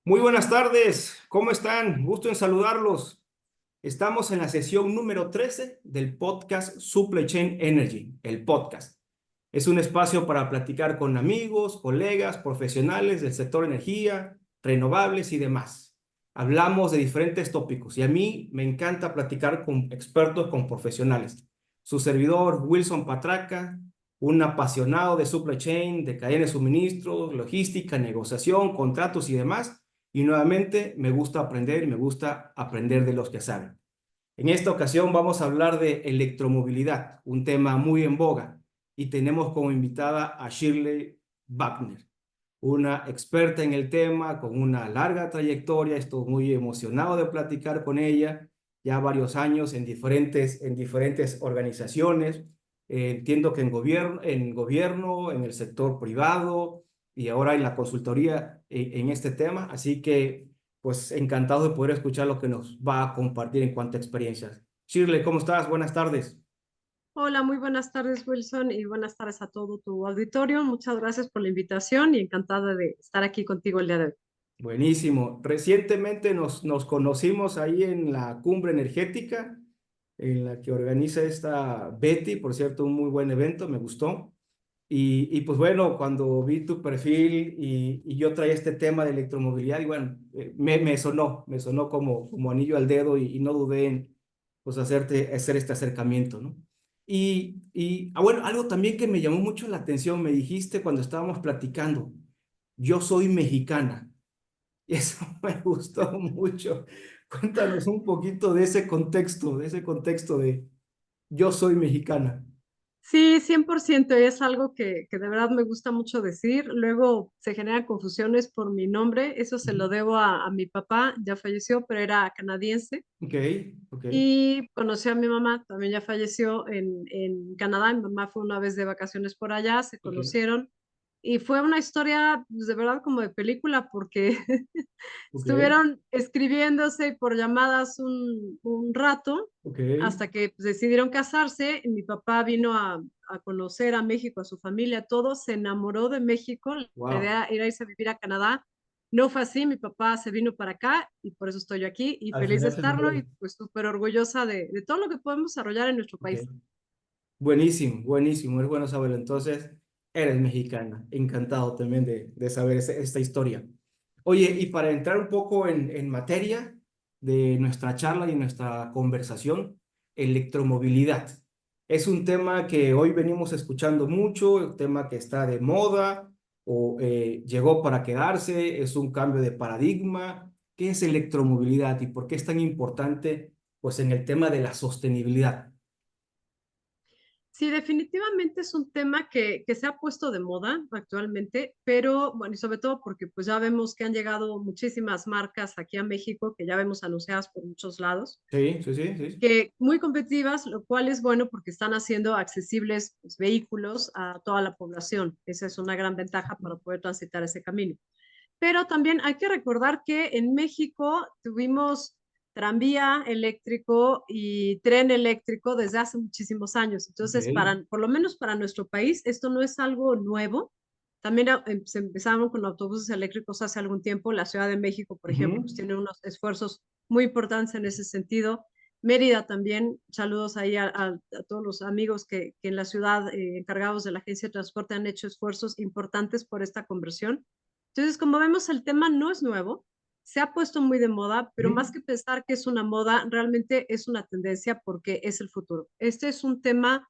Muy buenas tardes, ¿cómo están? Gusto en saludarlos. Estamos en la sesión número 13 del podcast Supply Chain Energy, el podcast. Es un espacio para platicar con amigos, colegas, profesionales del sector energía, renovables y demás. Hablamos de diferentes tópicos y a mí me encanta platicar con expertos, con profesionales. Su servidor, Wilson Patraca, un apasionado de supply chain, de cadena de suministro, logística, negociación, contratos y demás. Y nuevamente me gusta aprender y me gusta aprender de los que saben. En esta ocasión vamos a hablar de electromovilidad, un tema muy en boga, y tenemos como invitada a Shirley Wagner, una experta en el tema con una larga trayectoria. Estoy muy emocionado de platicar con ella, ya varios años en diferentes organizaciones. Entiendo que en gobierno, en el sector privado y ahora en la consultoría en este tema, así que pues encantado de poder escuchar lo que nos va a compartir en cuanto a experiencias. Shirley, ¿cómo estás? Buenas tardes. Hola, muy buenas tardes, Wilson, y buenas tardes a todo tu auditorio. Muchas gracias por la invitación y encantada de estar aquí contigo el día de hoy. Buenísimo. Recientemente nos conocimos ahí en la cumbre energética, en la que organiza esta Betty, por cierto, un muy buen evento, me gustó. Y pues bueno, cuando vi tu perfil y yo traía este tema de electromovilidad, y bueno, me sonó como anillo al dedo y no dudé en pues hacer este acercamiento, ¿no? Bueno, algo también que me llamó mucho la atención, me dijiste cuando estábamos platicando, yo soy mexicana. Y eso me gustó mucho. Cuéntanos un poquito de ese contexto de yo soy mexicana. Sí, 100%, y es algo que de verdad me gusta mucho decir. Luego se generan confusiones por mi nombre. Eso se Ujú. lo debo a mi papá, ya falleció, pero era canadiense. Ok, ok, Y conocí a mi mamá, también ya falleció en Canadá. Mi mamá fue una vez de vacaciones por allá, se ok, conocieron. Y fue una historia, pues, de verdad, como de película, porque ok, estuvieron escribiéndose por llamadas un rato ok. hasta que pues, decidieron casarse. Y mi papá vino a conocer a México, a su familia, todo, se enamoró de México. La Wow. idea era irse a vivir a Canadá. No fue así, mi papá se vino para acá y por eso estoy yo aquí y Al feliz de final se estarlo y enamoró. pues súper orgullosa de todo lo que podemos desarrollar en nuestro Ok. país. Buenísimo, buenísimo. Es bueno saberlo. Entonces, eres mexicana. Encantado también de saber esta historia. Oye, y para entrar un poco en materia de nuestra charla y nuestra conversación, electromovilidad. Es un tema que hoy venimos escuchando mucho, un tema que está de moda o llegó para quedarse, es un cambio de paradigma. ¿Qué es electromovilidad y por qué es tan importante pues en el tema de la sostenibilidad? Sí, definitivamente es un tema que se ha puesto de moda actualmente, pero bueno, y sobre todo porque pues ya vemos que han llegado muchísimas marcas aquí a México, que ya vemos anunciadas por muchos lados, Sí, sí, sí, sí. que muy competitivas, lo cual es bueno porque están haciendo accesibles pues, vehículos a toda la población. Esa es una gran ventaja para poder transitar ese camino. Pero también hay que recordar que en México tuvimos tranvía eléctrico y tren eléctrico desde hace muchísimos años. Ok. Entonces, por lo menos para nuestro país, esto no es algo nuevo. También se empezaron con autobuses eléctricos hace algún tiempo. La Ciudad de México, por ejemplo, Ujú. pues tiene unos esfuerzos muy importantes en ese sentido. Mérida también, saludos ahí a todos los amigos que en la ciudad encargados de la Agencia de Transporte han hecho esfuerzos importantes por esta conversión. Entonces, como vemos, el tema no es nuevo, se ha puesto muy de moda, pero más Ujú. que pensar que es una moda, realmente es una tendencia porque es el futuro. Este es un tema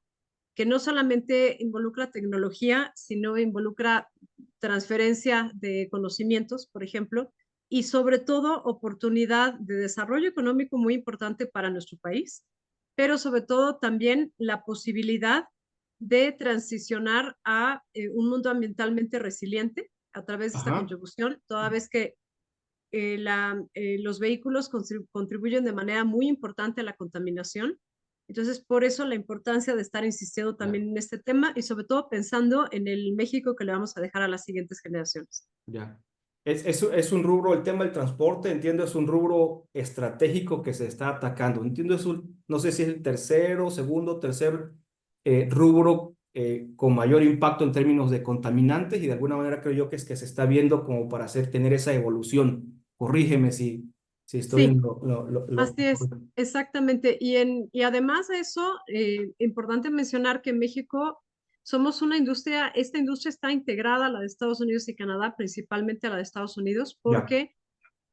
que no solamente involucra tecnología, sino involucra transferencia de conocimientos, por ejemplo, y sobre todo oportunidad de desarrollo económico muy importante para nuestro país, pero sobre todo también la posibilidad de transicionar a un mundo ambientalmente resiliente a través de esta Ajá. contribución, toda vez que los vehículos contribuyen de manera muy importante a la contaminación. Entonces, por eso la importancia de estar insistiendo Ya, también en este tema y sobre todo pensando en el México que le vamos a dejar a las siguientes generaciones. ya. Es un rubro, el tema del transporte, entiendo, es un rubro estratégico que se está atacando. Entiendo, no sé si es el tercero, segundo, tercer rubro con mayor impacto en términos de contaminantes y de alguna manera creo yo que es que se está viendo como para tener esa evolución. Corrígeme si estoy Sí, en así es, exactamente. Y además de eso, importante mencionar que en México somos una industria, esta industria está integrada a la de Estados Unidos y Canadá, principalmente a la de Estados Unidos, Ya, porque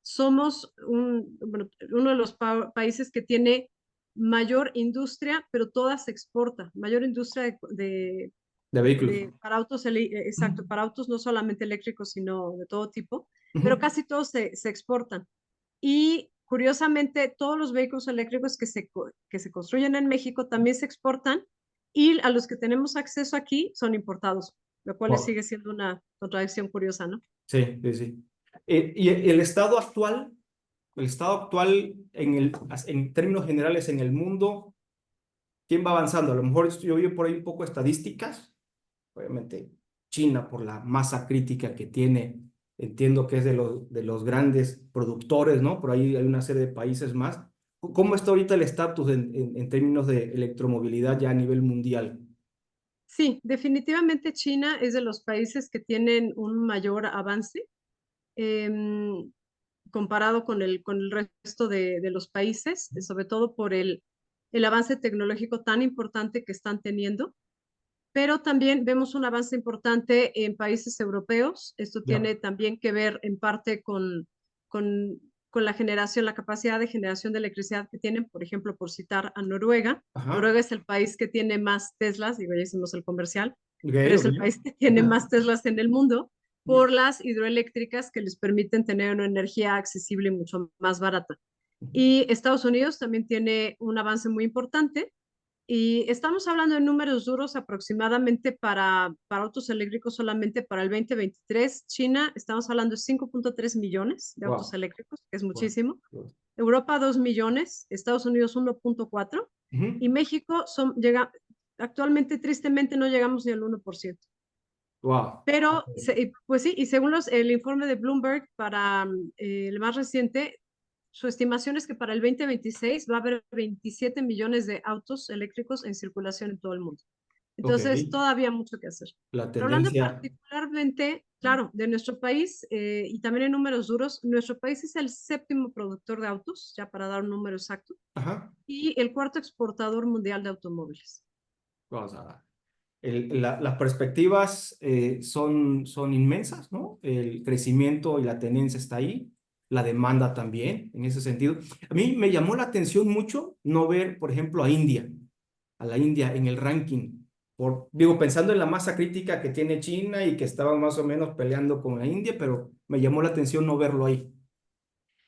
somos bueno, uno de los países que tiene mayor industria, pero toda se exporta, mayor industria de vehículos. para autos, exacto, Ujú, para autos no solamente eléctricos, sino de todo tipo, pero ujú. casi todos se exportan. Y curiosamente, todos los vehículos eléctricos que se construyen en México también se exportan y a los que tenemos acceso aquí son importados, lo cual Wow. sigue siendo una contradicción curiosa, ¿no? Sí, sí, sí. Y el estado actual en términos generales en el mundo, ¿quién va avanzando? A lo mejor yo vi por ahí un poco estadísticas. Obviamente, China, por la masa crítica que tiene, entiendo que es de los grandes productores, ¿no? Por ahí hay una serie de países más. ¿Cómo está ahorita el estatus en términos de electromovilidad ya a nivel mundial? Sí, definitivamente China es de los países que tienen un mayor avance em, comparado con el resto de los países, sobre todo por el avance tecnológico tan importante que están teniendo. Pero también vemos un avance importante en países europeos. Esto Ya. tiene también que ver en parte con, con la generación, la capacidad de generación de electricidad que tienen, por ejemplo, por citar a Noruega. Ajá. Noruega es el país que tiene más Teslas, digo, ya hicimos el comercial, Ok, pero es ok. el país que tiene más Teslas en el mundo por las hidroeléctricas que les permiten tener una energía accesible y mucho más barata. Y Estados Unidos también tiene un avance muy importante y estamos hablando de números duros aproximadamente para autos eléctricos solamente para el 2023. China, estamos hablando de 5.3 millones de autos Wow. eléctricos, que es Wow. muchísimo. Europa 2 millones, Estados Unidos 1.4 y México actualmente tristemente no llegamos ni al 1%. Wow. Pero, pues sí, y según el informe de Bloomberg para el más reciente, su estimación es que para el 2026 va a haber 27 millones de autos eléctricos en circulación en todo el mundo. Ok. Entonces, todavía mucho que hacer. La Pero hablando tendencia. particularmente, claro, de nuestro país y también en números duros, nuestro país es el séptimo productor de autos, ya para dar un número exacto, Ajá. y el cuarto exportador mundial de automóviles. Vamos a ver. Las perspectivas son inmensas, ¿no? El crecimiento y la tendencia está ahí, la demanda también, en ese sentido. A mí me llamó la atención mucho no ver, por ejemplo, a la India en el ranking. Digo, pensando en la masa crítica que tiene China y que estaba más o menos peleando con la India, pero me llamó la atención no verlo ahí.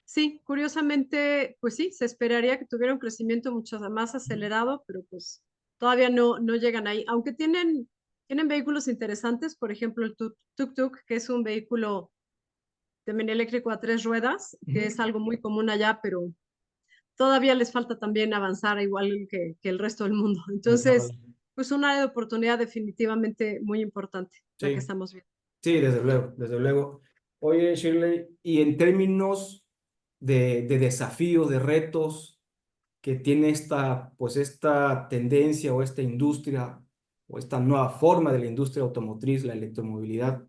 Sí, curiosamente, pues sí, se esperaría que tuviera un crecimiento mucho más acelerado, pero pues todavía no llegan ahí. Aunque tienen vehículos interesantes, por ejemplo, el tuk-tuk, que es un vehículo también eléctrico a tres ruedas, que Ujú. es algo muy común allá, pero todavía les falta también avanzar igual que el resto del mundo. Entonces, Desarrollo. pues un área de oportunidad definitivamente muy importante, la que Sí, estamos viendo. sí, desde luego, desde luego. Oye, Shirley, y en términos de desafíos, de retos que tiene pues esta tendencia o esta industria o esta nueva forma de la industria automotriz, la electromovilidad,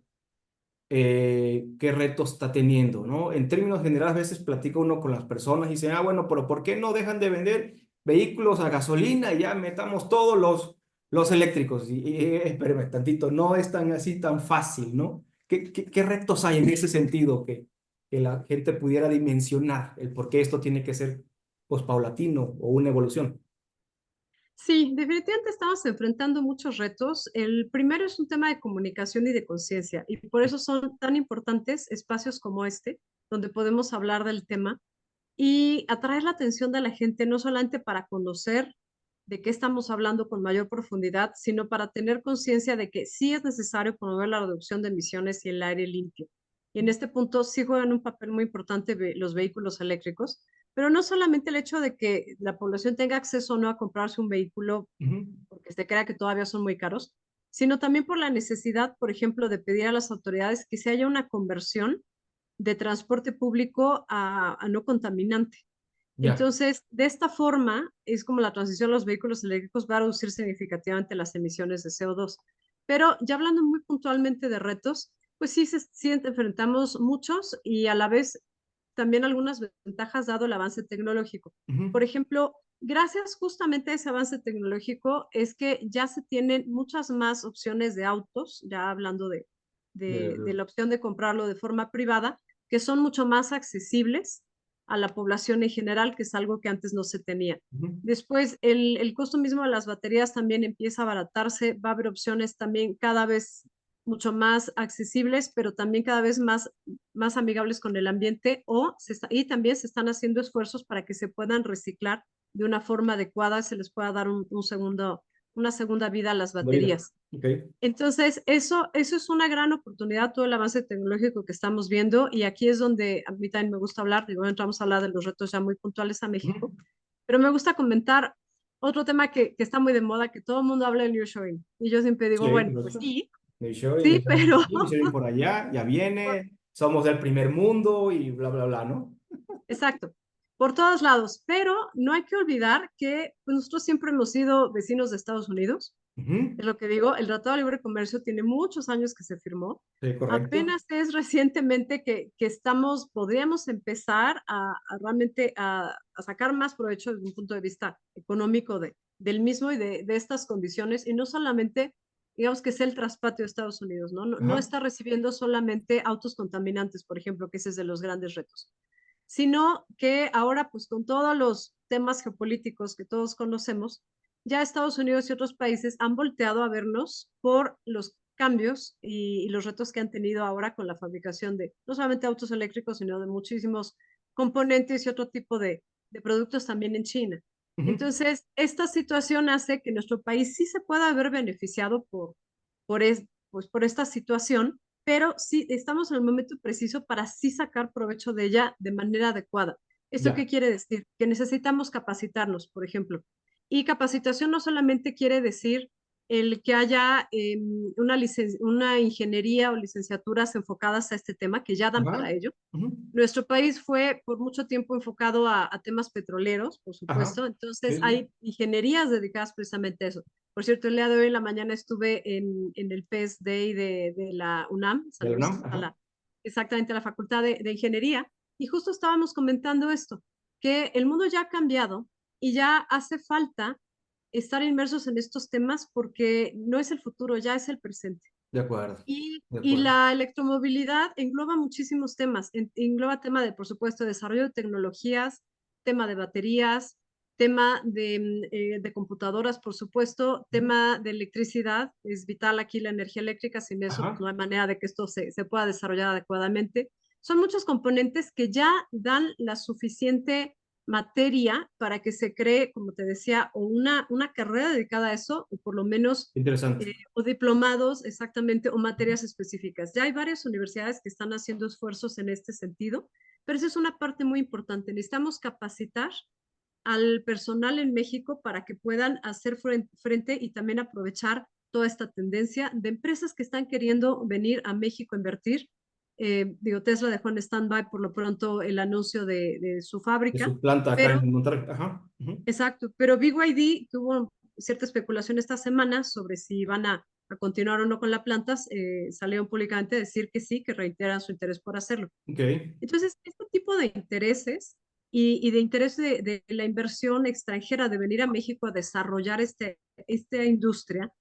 qué retos está teniendo, ¿no? En términos generales, a veces platica uno con las personas y dicen, bueno, pero ¿por qué no dejan de vender vehículos a gasolina y ya metamos todos los eléctricos? Espérame tantito, no es tan así tan fácil, ¿no? ¿Qué retos hay en ese sentido que la gente pudiera dimensionar el por qué esto tiene que ser pues paulatino o una evolución? Sí, definitivamente estamos enfrentando muchos retos. El primero es un tema de comunicación y de conciencia, y por eso son tan importantes espacios como este, donde podemos hablar del tema y atraer la atención de la gente, no solamente para conocer de qué estamos hablando con mayor profundidad, sino para tener conciencia de que sí es necesario promover la reducción de emisiones y el aire limpio. Y en este punto sí juegan un papel muy importante los vehículos eléctricos, pero no solamente el hecho de que la población tenga acceso o no a comprarse un vehículo Ujú. porque se crea que todavía son muy caros, sino también por la necesidad, por ejemplo, de pedir a las autoridades que se haya una conversión de transporte público a no contaminante. Ya. Entonces, de esta forma, es como la transición a los vehículos eléctricos va a reducir significativamente las emisiones de CO2. Pero ya hablando muy puntualmente de retos, pues sí, sí enfrentamos muchos y a la vez también algunas ventajas dado el avance tecnológico. Por ejemplo, gracias justamente a ese avance tecnológico es que ya se tienen muchas más opciones de autos, ya hablando de la opción de comprarlo de forma privada, que son mucho más accesibles a la población en general, que es algo que antes no se tenía. Después, el costo mismo de las baterías también empieza a abaratarse, va a haber opciones también cada vez mucho más accesibles, pero también cada vez más amigables con el ambiente, y también se están haciendo esfuerzos para que se puedan reciclar de una forma adecuada, se les pueda dar una segunda vida a las baterías. Okay. Entonces, eso es una gran oportunidad, todo el avance tecnológico que estamos viendo, y aquí es donde a mí también me gusta hablar, digo, entramos a hablar de los retos ya muy puntuales a México, pero me gusta comentar otro tema que está muy de moda, que todo el mundo habla del nearshoring, y yo siempre digo, Sí, bueno, pues correcto. sí, Nearshoring pero aquí, nearshoring por allá, ya viene, somos del primer mundo y bla, bla, bla, ¿no? exacto, por todos lados, pero no hay que olvidar que pues, nosotros siempre hemos sido vecinos de Estados Unidos. Es lo que digo, el Tratado de Libre Comercio tiene muchos años que se firmó. Sí, correcto. Apenas es recientemente que podríamos empezar a realmente a sacar más provecho desde un punto de vista económico del mismo y de estas condiciones, y no solamente, digamos que es el traspatio de Estados Unidos, ¿no? No Ajá. está recibiendo solamente autos contaminantes, por ejemplo, que ese es de los grandes retos, sino que ahora, pues con todos los temas geopolíticos que todos conocemos, ya Estados Unidos y otros países han volteado a vernos por los cambios y los retos que han tenido ahora con la fabricación de no solamente autos eléctricos, sino de muchísimos componentes y otro tipo de productos también en China. Ujú. Entonces, esta situación hace que nuestro país sí se pueda haber beneficiado por, es, pues, por esta situación, pero sí estamos en el momento preciso para sí sacar provecho de ella de manera adecuada. ¿Esto qué Ya. quiere decir? Que necesitamos capacitarnos, por ejemplo. Y capacitación no solamente quiere decir el que haya una ingeniería o licenciaturas enfocadas a este tema, que ya dan Ajá. para ello. Ujú. Nuestro país fue por mucho tiempo enfocado a temas petroleros, por Ajá. supuesto, entonces Sí, sí. hay ingenierías dedicadas precisamente a eso. Por cierto, el día de hoy en la mañana estuve en el PES Day de la UNAM, De la saludos UNAM. a Ajá. exactamente a la Facultad de Ingeniería, y justo estábamos comentando esto, que el mundo ya ha cambiado y ya hace falta estar inmersos en estos temas porque no es el futuro, ya es el presente. De acuerdo. De Y acuerdo. la electromovilidad engloba muchísimos temas. Engloba tema de, por supuesto, desarrollo de tecnologías, tema de baterías, tema de computadoras, por supuesto, Ujú. tema de electricidad. Es vital aquí la energía eléctrica. Sin eso, pues, Ajá. no hay manera de que esto se pueda desarrollar adecuadamente. Son muchos componentes que ya dan la suficiente materia para que se cree, como te decía, o una carrera dedicada a eso, o por lo menos Interesante. o diplomados exactamente, o materias específicas. Ya hay varias universidades que están haciendo esfuerzos en este sentido, pero esa es una parte muy importante. Necesitamos capacitar al personal en México para que puedan hacer frente y también aprovechar toda esta tendencia de empresas que están queriendo venir a México a invertir. Digo, Tesla dejó en stand-by por lo pronto el anuncio de su De fábrica, su planta acá pero en Monterrey. Ajá. Ujú. exacto, pero BYD tuvo cierta especulación esta semana sobre si van a continuar o no con la planta, salieron públicamente a decir que sí, que reiteran su interés por hacerlo. Ok. Entonces, este tipo de intereses y de interés de la inversión extranjera de venir a México a desarrollar esta industria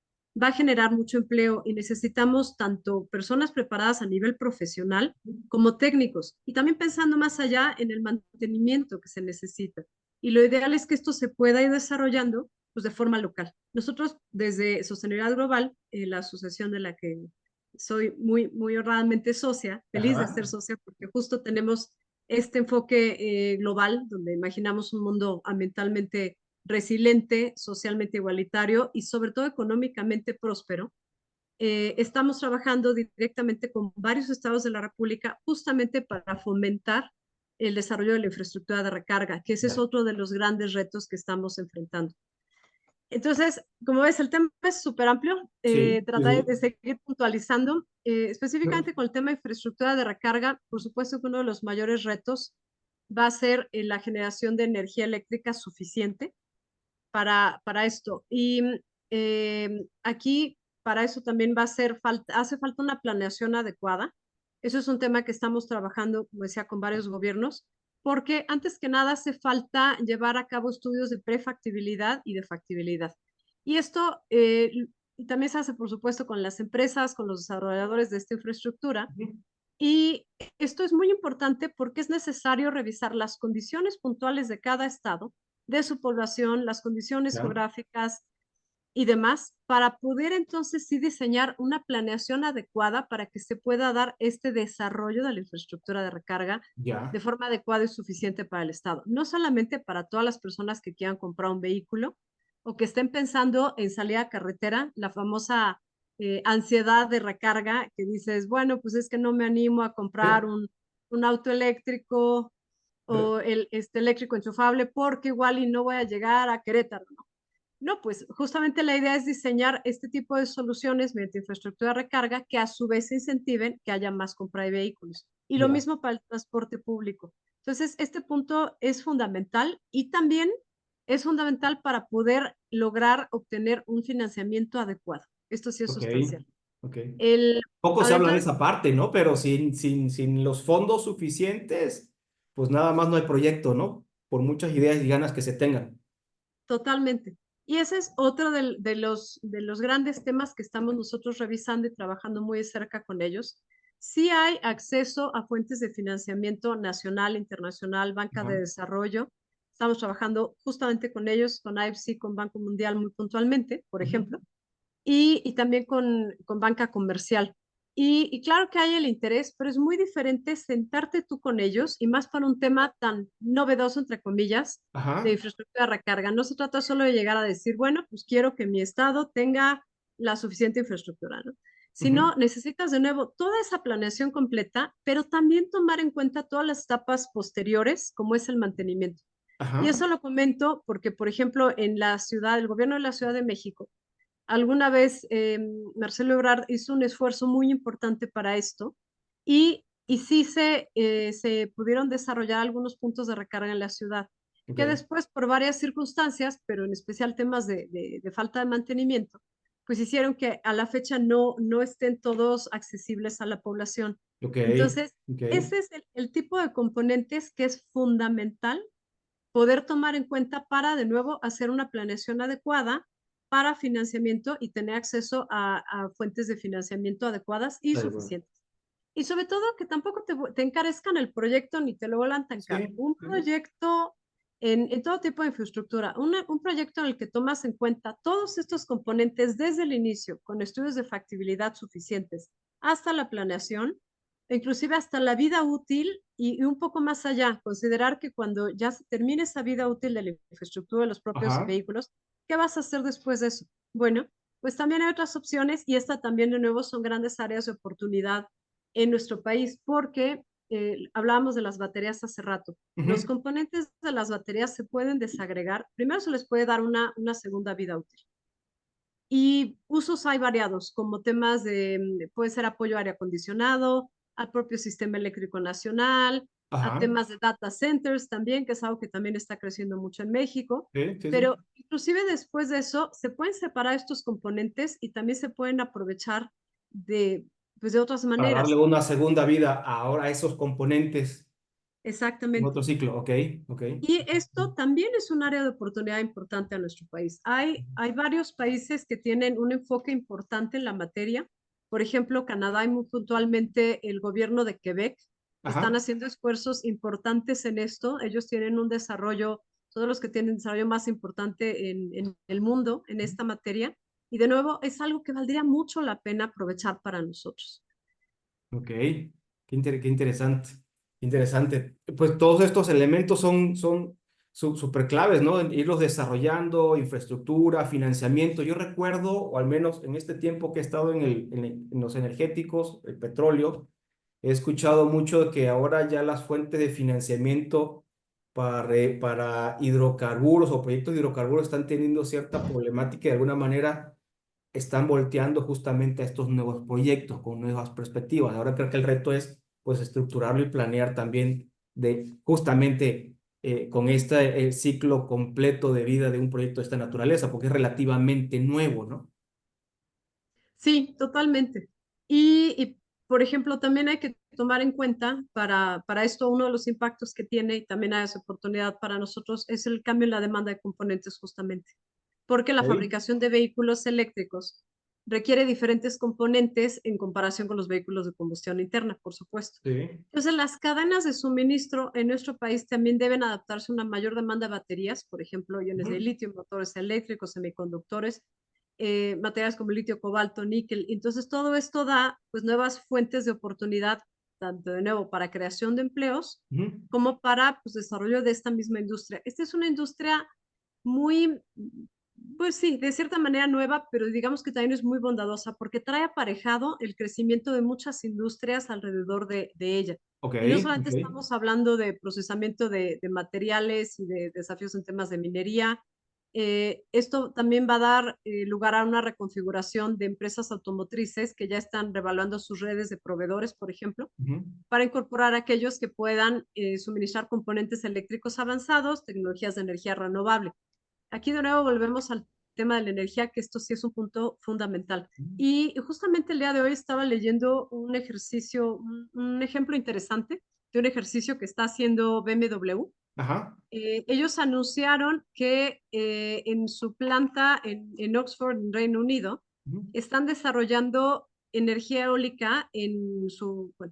va a generar mucho empleo y necesitamos tanto personas preparadas a nivel profesional como técnicos y también pensando más allá en el mantenimiento que se necesita. Y lo ideal es que esto se pueda ir desarrollando pues, de forma local. Nosotros desde Sostenibilidad Global, la asociación de la que soy muy honradamente socia, feliz de ser Ajá. socia, porque justo tenemos este enfoque global, donde imaginamos un mundo ambientalmente resiliente, socialmente igualitario y sobre todo económicamente próspero. Estamos trabajando directamente con varios estados de la República justamente para fomentar el desarrollo de la infraestructura de recarga, que ese es Ya. otro de los grandes retos que estamos enfrentando. Entonces, como ves, el tema es súper amplio. Sí, sí, Trataré de sí. seguir puntualizando. Específicamente con el tema de infraestructura de recarga, por supuesto que uno de los mayores retos va a ser la generación de energía eléctrica suficiente para esto. Y aquí, para eso también hace falta una planeación adecuada Eso es un tema que estamos trabajando, como decía, con varios gobiernos, porque antes que nada hace falta llevar a cabo estudios de prefactibilidad y de factibilidad. Y esto también se hace, por supuesto, con las empresas, con los desarrolladores de esta infraestructura. Ujú. Y esto es muy importante porque es necesario revisar las condiciones puntuales de cada estado, de su población, las condiciones Ya, geográficas y demás, para poder entonces sí diseñar una planeación adecuada para que se pueda dar este desarrollo de la infraestructura de recarga ya. de forma adecuada y suficiente para el Estado. No solamente para todas las personas que quieran comprar un vehículo o que estén pensando en salir a carretera, la famosa ansiedad de recarga que dices, bueno, pues es que no me animo a comprar Sí. un auto eléctrico Re- o este eléctrico enchufable porque igual y no voy a llegar a Querétaro, ¿no? No, pues justamente la idea es diseñar este tipo de soluciones mediante infraestructura de recarga que a su vez incentiven que haya más compra de vehículos. Y lo Ya, mismo para el transporte público. Entonces, este punto es fundamental y también es fundamental para poder lograr obtener un financiamiento adecuado. Esto sí es ok, sustancial. ok. El, Poco se habla adentro de de esa parte, ¿no? Pero sin los fondos suficientes, pues nada más no hay proyecto, ¿no? Por muchas ideas y ganas que se tengan. Totalmente. Y ese es otro de los grandes temas que estamos nosotros revisando y trabajando muy de cerca con ellos. Sí hay acceso a fuentes de financiamiento nacional, internacional, banca de Ajá, desarrollo. Estamos trabajando justamente con ellos, con IFC, con Banco Mundial muy puntualmente, por ujú, ejemplo y también con banca comercial. Y claro que hay el interés, pero es muy diferente sentarte tú con ellos y más para un tema tan novedoso, entre comillas, de ajá, infraestructura de recarga. No se trata solo de llegar a decir, bueno, pues quiero que mi estado tenga la suficiente infraestructura, ¿no? ujú, Sino necesitas de nuevo toda esa planeación completa, pero también tomar en cuenta todas las etapas posteriores, como es el mantenimiento. Y ajá, eso lo comento porque, por ejemplo, en la ciudad, el gobierno de la Ciudad de México alguna vez Marcelo Ebrard hizo un esfuerzo muy importante para esto y sí se pudieron desarrollar algunos puntos de recarga en la ciudad, ok, que después por varias circunstancias, pero en especial temas de falta de mantenimiento, pues hicieron que a la fecha no estén todos accesibles a la población. ok, Entonces, ok, ese es el tipo de componentes que es fundamental poder tomar en cuenta para de nuevo hacer una planeación adecuada para financiamiento y tener acceso a fuentes de financiamiento adecuadas y da igual. suficientes. Y sobre todo que tampoco te encarezcan el proyecto ni te lo vuelan tan caro. Sí, Un sí, proyecto en todo tipo de infraestructura, un proyecto en el que tomas en cuenta todos estos componentes desde el inicio, con estudios de factibilidad suficientes, hasta la planeación, e inclusive hasta la vida útil y un poco más allá, considerar que cuando ya se termine esa vida útil de la infraestructura de los propios ajá, vehículos, ¿qué vas a hacer después de eso? Bueno, pues también hay otras opciones y esta también de nuevo son grandes áreas de oportunidad en nuestro país porque hablábamos de las baterías hace rato. Los ujú, componentes de las baterías se pueden desagregar. Primero se les puede dar una segunda vida útil. Y usos hay variados, como temas puede ser apoyo a aire acondicionado, al propio sistema eléctrico nacional, a ajá, temas de data centers también, que es algo que también está creciendo mucho en México. sí, sí, sí. Pero inclusive después de eso, se pueden separar estos componentes y también se pueden aprovechar de, pues de otras Para darle maneras. una segunda vida ahora a esos componentes en Exactamente. otro ciclo, ok, ok. Y esto también es un área de oportunidad importante a nuestro país. Hay varios países que tienen un enfoque importante en la materia. Por ejemplo, Canadá y muy puntualmente el gobierno de Quebec están Ajá, haciendo esfuerzos importantes en esto. Ellos tienen un desarrollo, todos los que tienen desarrollo más importante en el mundo en esta materia. Y de nuevo, es algo que valdría mucho la pena aprovechar para nosotros. ok, qué interesante, interesante. Pues todos estos elementos son súper claves, ¿no? En irlos desarrollando, infraestructura, financiamiento. Yo recuerdo, o al menos en este tiempo que he estado en los energéticos, el petróleo, he escuchado mucho de que ahora ya las fuentes de financiamiento para hidrocarburos o proyectos de hidrocarburos están teniendo cierta problemática y de alguna manera están volteando justamente a estos nuevos proyectos con nuevas perspectivas. Ahora creo que el reto es pues estructurarlo y planear también de justamente con este el ciclo completo de vida de un proyecto de esta naturaleza, porque es relativamente nuevo, ¿no? Sí, totalmente. Y por ejemplo, también hay que tomar en cuenta para esto uno de los impactos que tiene y también hay esa oportunidad para nosotros es el cambio en la demanda de componentes justamente, porque la Ok. fabricación de vehículos eléctricos requiere diferentes componentes en comparación con los vehículos de combustión interna, por supuesto. Sí. Entonces, las cadenas de suministro en nuestro país también deben adaptarse a una mayor demanda de baterías, por ejemplo, iones de Ujú. litio, motores eléctricos, semiconductores, materiales como litio, cobalto, níquel. Entonces, todo esto da pues nuevas fuentes de oportunidad, tanto de nuevo para creación de empleos Ujú. como para pues, desarrollo de esta misma industria. Esta es una industria muy, pues sí, de cierta manera nueva, pero digamos que también es muy bondadosa porque trae aparejado el crecimiento de muchas industrias alrededor de ella. Ok, Y no solamente ok. estamos hablando de procesamiento de materiales y de desafíos en temas de minería, esto también va a dar lugar a una reconfiguración de empresas automotrices que ya están revaluando sus redes de proveedores, por ejemplo, Ujú. para incorporar aquellos que puedan suministrar componentes eléctricos avanzados, tecnologías de energía renovable. Aquí de nuevo volvemos al tema de la energía, que esto sí es un punto fundamental. Y justamente el día de hoy estaba leyendo un ejercicio, un ejemplo interesante de un ejercicio que está haciendo BMW. Ajá. Ellos anunciaron que en su planta en Oxford, en Reino Unido, Ujú. están desarrollando energía eólica en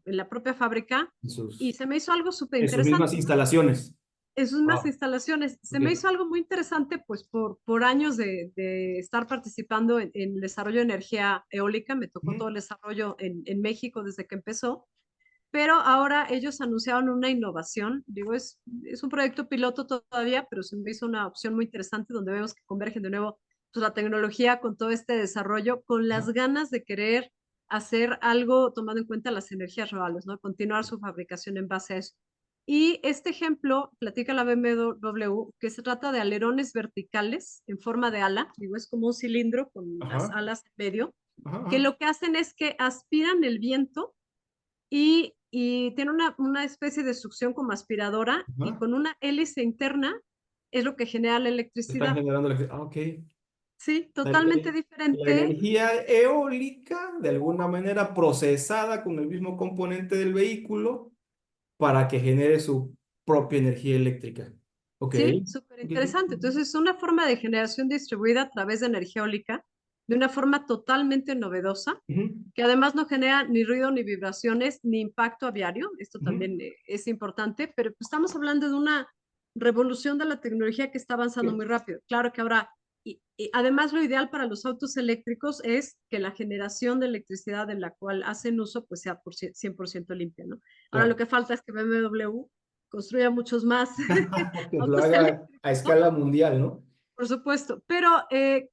la propia fábrica En y sus, se me hizo algo súper en sus mismas interesante, ¿no? instalaciones. En sus mismas Wow. instalaciones. Se Ok. me hizo algo muy interesante, pues por años de estar participando en el desarrollo de energía eólica, me tocó todo Ujú. el desarrollo en México desde que empezó, pero ahora ellos anunciaron una innovación, digo, es un proyecto piloto todavía, pero se me hizo una opción muy interesante donde vemos que convergen de nuevo pues, la tecnología con todo este desarrollo, con las Ajá. ganas de querer hacer algo tomando en cuenta las energías renovables, ¿no? Continuar su fabricación en base a eso. Y este ejemplo, platica la BMW, que se trata de alerones verticales en forma de ala, digo, es como un cilindro con las Ajá. alas en medio, Ajá. que Ajá. lo que hacen es que aspiran el viento y tiene una especie de succión como aspiradora y Ajá. con una hélice interna es lo que genera la Están electricidad. generando electricidad. Ah, ok. Sí, La, la- totalmente la diferente. energía eólica, de alguna manera procesada con el mismo componente del vehículo para que genere su propia energía eléctrica. Ok. Sí, súper Ok. interesante. Entonces, es una forma de generación distribuida a través de energía eólica de una forma totalmente novedosa, Ujú. que además no genera ni ruido, ni vibraciones, ni impacto aviario. Esto Ujú. también es importante, pero pues, estamos hablando de una revolución de la tecnología que está avanzando muy rápido. Claro que ahora, y además lo ideal para los autos eléctricos es que la generación de electricidad de la cual hacen uso pues sea por 100% limpia, ¿no? Ahora lo Claro. que falta es que BMW construya muchos más Que lo autos haga a eléctricos, ¿no? escala mundial, ¿no? Por supuesto, pero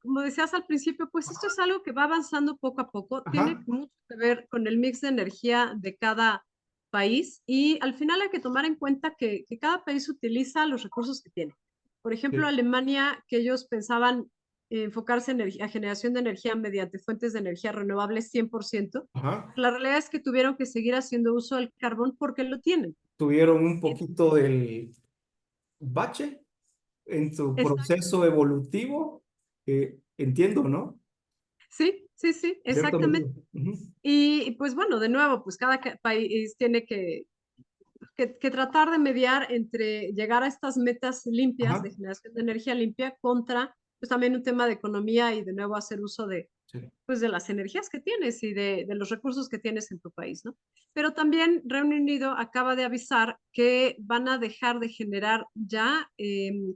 como decías al principio, pues esto es algo que va avanzando poco a poco, tiene Ajá. mucho que ver con el mix de energía de cada país y al final hay que tomar en cuenta que cada país utiliza los recursos que tiene. Por ejemplo, Sí. Alemania, que ellos pensaban enfocarse en a generación de energía mediante fuentes de energía renovables 100%, Ajá. la realidad es que tuvieron que seguir haciendo uso del carbón porque lo tienen. Tuvieron un poquito del bache en su Exacto. proceso evolutivo, entiendo, ¿no? Sí, sí, sí, En cierta medida. exactamente. Ujú. Y pues bueno, de nuevo, pues cada país tiene que tratar de mediar entre llegar a estas metas limpias Ajá. de generación de energía limpia contra pues también un tema de economía y de nuevo hacer uso Sí. pues, de las energías que tienes y de los recursos que tienes en tu país, ¿no? Pero también Reino Unido acaba de avisar que van a dejar de generar ya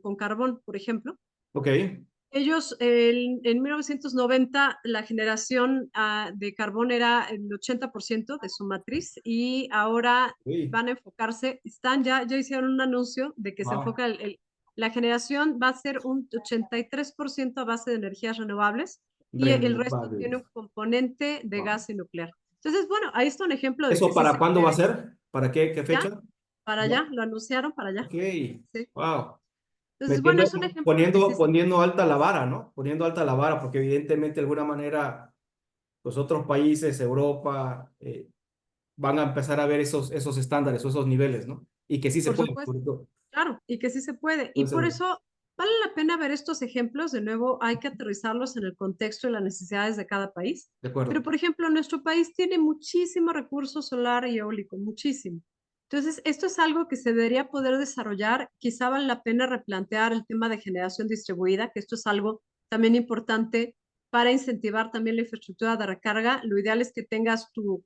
con carbón, por ejemplo. Ok. Ellos en 1990 la generación de carbón era el 80% de su matriz y ahora Sí. van a enfocarse, ya hicieron un anuncio de que se Wow. enfoca la generación va a ser un 83% a base de energías renovables y el resto tiene Renovables. un componente de Wow. gas y nuclear. Entonces, bueno, ahí está un ejemplo de que ¿Eso sí para se cuándo va a puede. ser? ¿Para qué Ya, fecha? para Ya. allá, lo anunciaron para allá. Ok. Sí. Wow. Entonces, bueno, Metiendo, es un ejemplo de que sí se puede. poniendo alta la vara, ¿no? Poniendo alta la vara, porque evidentemente de alguna manera los otros países, Europa, van a empezar a ver esos estándares o esos niveles, ¿no? Y que sí se Por puede, supuesto. sobre todo. Claro, y que sí se puede. Y por Entonces, eso vale la pena ver estos ejemplos. De nuevo, hay que aterrizarlos en el contexto y las necesidades de cada país. De Pero, acuerdo. por ejemplo, nuestro país tiene muchísimo recurso solar y eólico, muchísimo. Entonces, esto es algo que se debería poder desarrollar. Quizá vale la pena replantear el tema de generación distribuida, que esto es algo también importante para incentivar también la infraestructura de recarga. Lo ideal es que tengas tu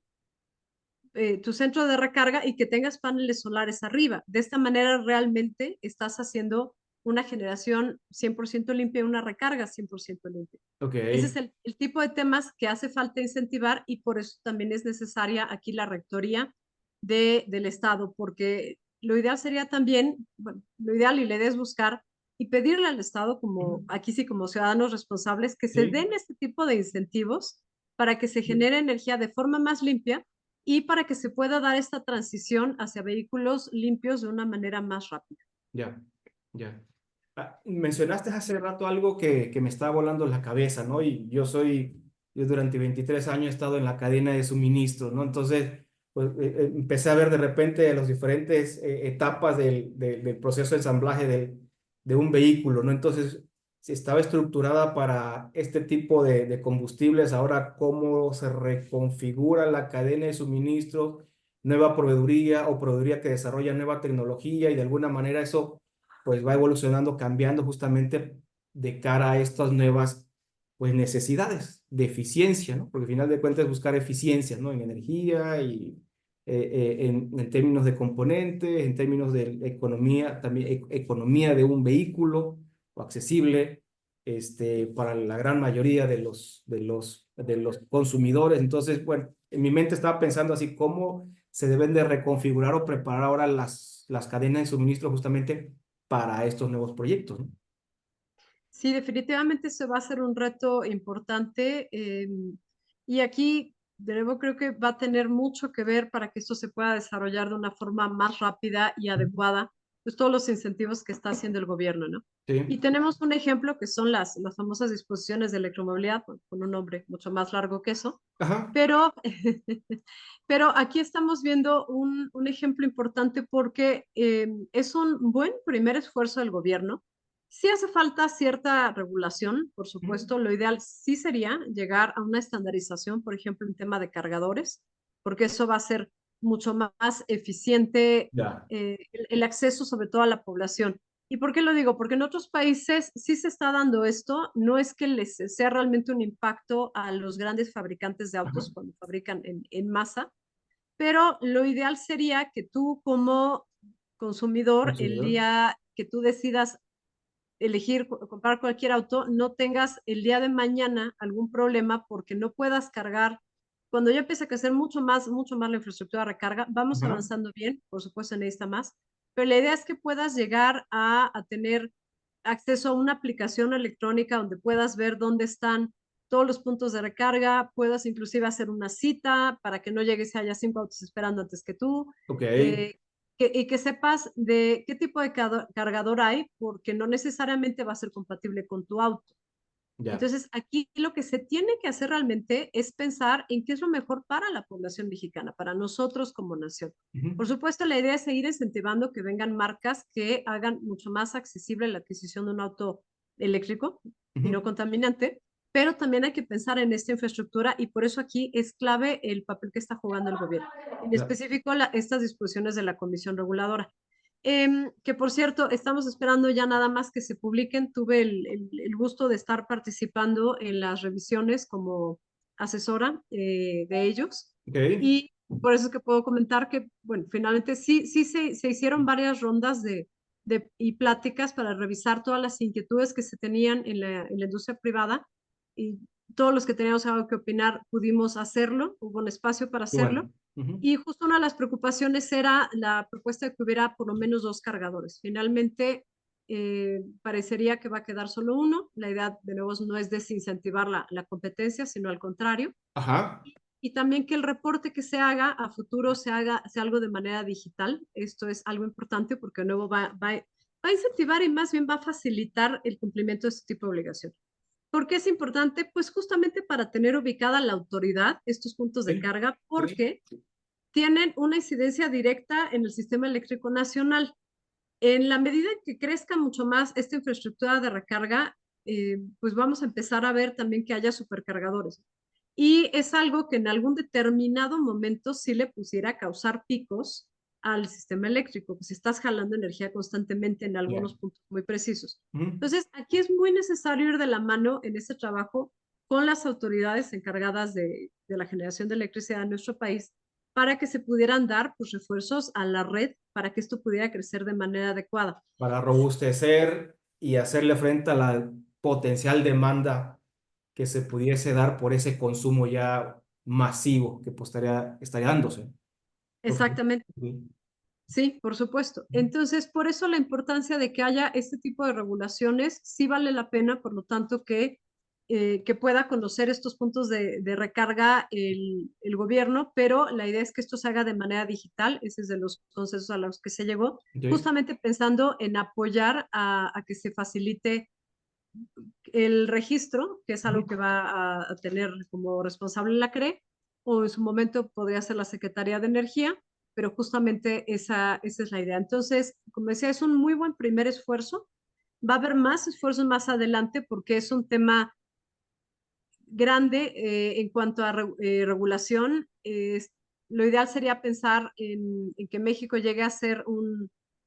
centro de recarga y que tengas paneles solares arriba. De esta manera realmente estás haciendo una generación 100% limpia y una recarga 100% limpia. Ok. Ese es el tipo de temas que hace falta incentivar y por eso también es necesaria aquí la rectoría del Estado, porque lo ideal sería también, bueno, lo ideal y la idea es buscar y pedirle al Estado, como aquí sí como ciudadanos responsables, que se Sí. den este tipo de incentivos para que se genere energía de forma más limpia y para que se pueda dar esta transición hacia vehículos limpios de una manera más rápida. Ya, ya. Mencionaste hace rato algo que me estaba volando la cabeza, ¿no? Y yo durante 23 años he estado en la cadena de suministro, ¿no? Entonces, pues empecé a ver de repente las diferentes etapas del proceso de ensamblaje de un vehículo, ¿no? Entonces, si estaba estructurada para este tipo de combustibles, ahora cómo se reconfigura la cadena de suministro, nueva proveeduría o proveeduría que desarrolla nueva tecnología y de alguna manera eso pues va evolucionando, cambiando justamente de cara a estas nuevas pues necesidades de eficiencia, ¿no? Porque al final de cuentas buscar eficiencia, ¿no? En energía y en términos de componentes, en términos de economía, también economía de un vehículo o accesible para la gran mayoría de los consumidores. Entonces, bueno, en mi mente estaba pensando así, cómo se deben de reconfigurar o preparar ahora las cadenas de suministro justamente para estos nuevos proyectos, ¿no? Sí, definitivamente se va a ser un reto importante y aquí, de nuevo, creo que va a tener mucho que ver para que esto se pueda desarrollar de una forma más rápida y Ujú. adecuada, pues todos los incentivos que está haciendo el gobierno, ¿no? Y Sí. tenemos un ejemplo que son las famosas disposiciones de electromovilidad, con un nombre mucho más largo que eso, Ajá. pero, pero aquí estamos viendo un ejemplo importante porque es un buen primer esfuerzo del gobierno. Sí hace falta cierta regulación, por Ujú. supuesto. Lo ideal sí sería llegar a una estandarización, por ejemplo, en tema de cargadores, porque eso va a ser mucho más eficiente Ya. el acceso sobre todo a la población. ¿Y por qué lo digo? Porque en otros países sí se está dando esto, no es que les sea realmente un impacto a los grandes fabricantes de Ajá. autos cuando fabrican en masa, pero lo ideal sería que tú como consumidor, el Consumidor. día que tú decidas elegir comprar cualquier auto, no tengas el día de mañana algún problema porque no puedas cargar. Cuando ya empieza a crecer mucho más la infraestructura de recarga, vamos Ajá. avanzando bien, por supuesto necesita más, pero la idea es que puedas llegar a tener acceso a una aplicación electrónica donde puedas ver dónde están todos los puntos de recarga, puedas inclusive hacer una cita para que no llegues y haya 5 autos esperando antes que tú, Ok. eh, y que sepas de qué tipo de cargador hay, porque no necesariamente va a ser compatible con tu auto. Ya. Entonces, aquí lo que se tiene que hacer realmente es pensar en qué es lo mejor para la población mexicana, para nosotros como nación. Por Ujú. supuesto, la idea es seguir incentivando que vengan marcas que hagan mucho más accesible la adquisición de un auto eléctrico y Ujú. no contaminante, pero también hay que pensar en esta infraestructura y por eso aquí es clave el papel que está jugando el gobierno, en Ya. específico estas disposiciones de la Comisión Reguladora. Que por cierto, estamos esperando ya nada más que se publiquen. Tuve el gusto de estar participando en las revisiones como asesora de ellos Ok. y por eso es que puedo comentar que, bueno, finalmente sí se hicieron varias rondas y pláticas para revisar todas las inquietudes que se tenían en la industria privada y todos los que teníamos algo que opinar pudimos hacerlo, hubo un espacio para Qué hacerlo. bueno. Ujú. Y justo una de las preocupaciones era la propuesta de que hubiera por lo menos 2 cargadores. Finalmente, parecería que va a quedar solo uno. La idea, de nuevo, no es desincentivar la competencia, sino al contrario. Ajá. Y también que el reporte que se haga a futuro sea algo de manera digital. Esto es algo importante porque de nuevo va a incentivar y más bien va a facilitar el cumplimiento de este tipo de obligación. ¿Por qué es importante? Pues justamente para tener ubicada la autoridad estos puntos de Sí. carga, Sí. porque tienen una incidencia directa en el sistema eléctrico nacional. En la medida en que crezca mucho más esta infraestructura de recarga, pues vamos a empezar a ver también que haya supercargadores. Y es algo que en algún determinado momento sí le pusiera causar picos al sistema eléctrico, pues si estás jalando energía constantemente en Ya. algunos puntos muy precisos. Ujú. Entonces, aquí es muy necesario ir de la mano en este trabajo con las autoridades encargadas de la generación de electricidad en nuestro país para que se pudieran dar pues, refuerzos a la red para que esto pudiera crecer de manera adecuada. Para robustecer y hacerle frente a la potencial demanda que se pudiese dar por ese consumo ya masivo que pues, estaría dándose. Ok. Exactamente. Sí. Sí, por supuesto. Entonces, por eso la importancia de que haya este tipo de regulaciones, sí vale la pena, por lo tanto, que pueda conocer estos puntos de recarga el gobierno, pero la idea es que esto se haga de manera digital, ese es de los consensos a los que se llegó, Ok. justamente pensando en apoyar a que se facilite el registro, que es algo que Ujú. va a tener como responsable la CRE, o en su momento podría ser la Secretaría de Energía, pero justamente esa es la idea. Entonces, como decía, es un muy buen primer esfuerzo. Va a haber más esfuerzos más adelante porque es un tema grande en cuanto a regulación. Lo ideal sería pensar en que México llegue a ser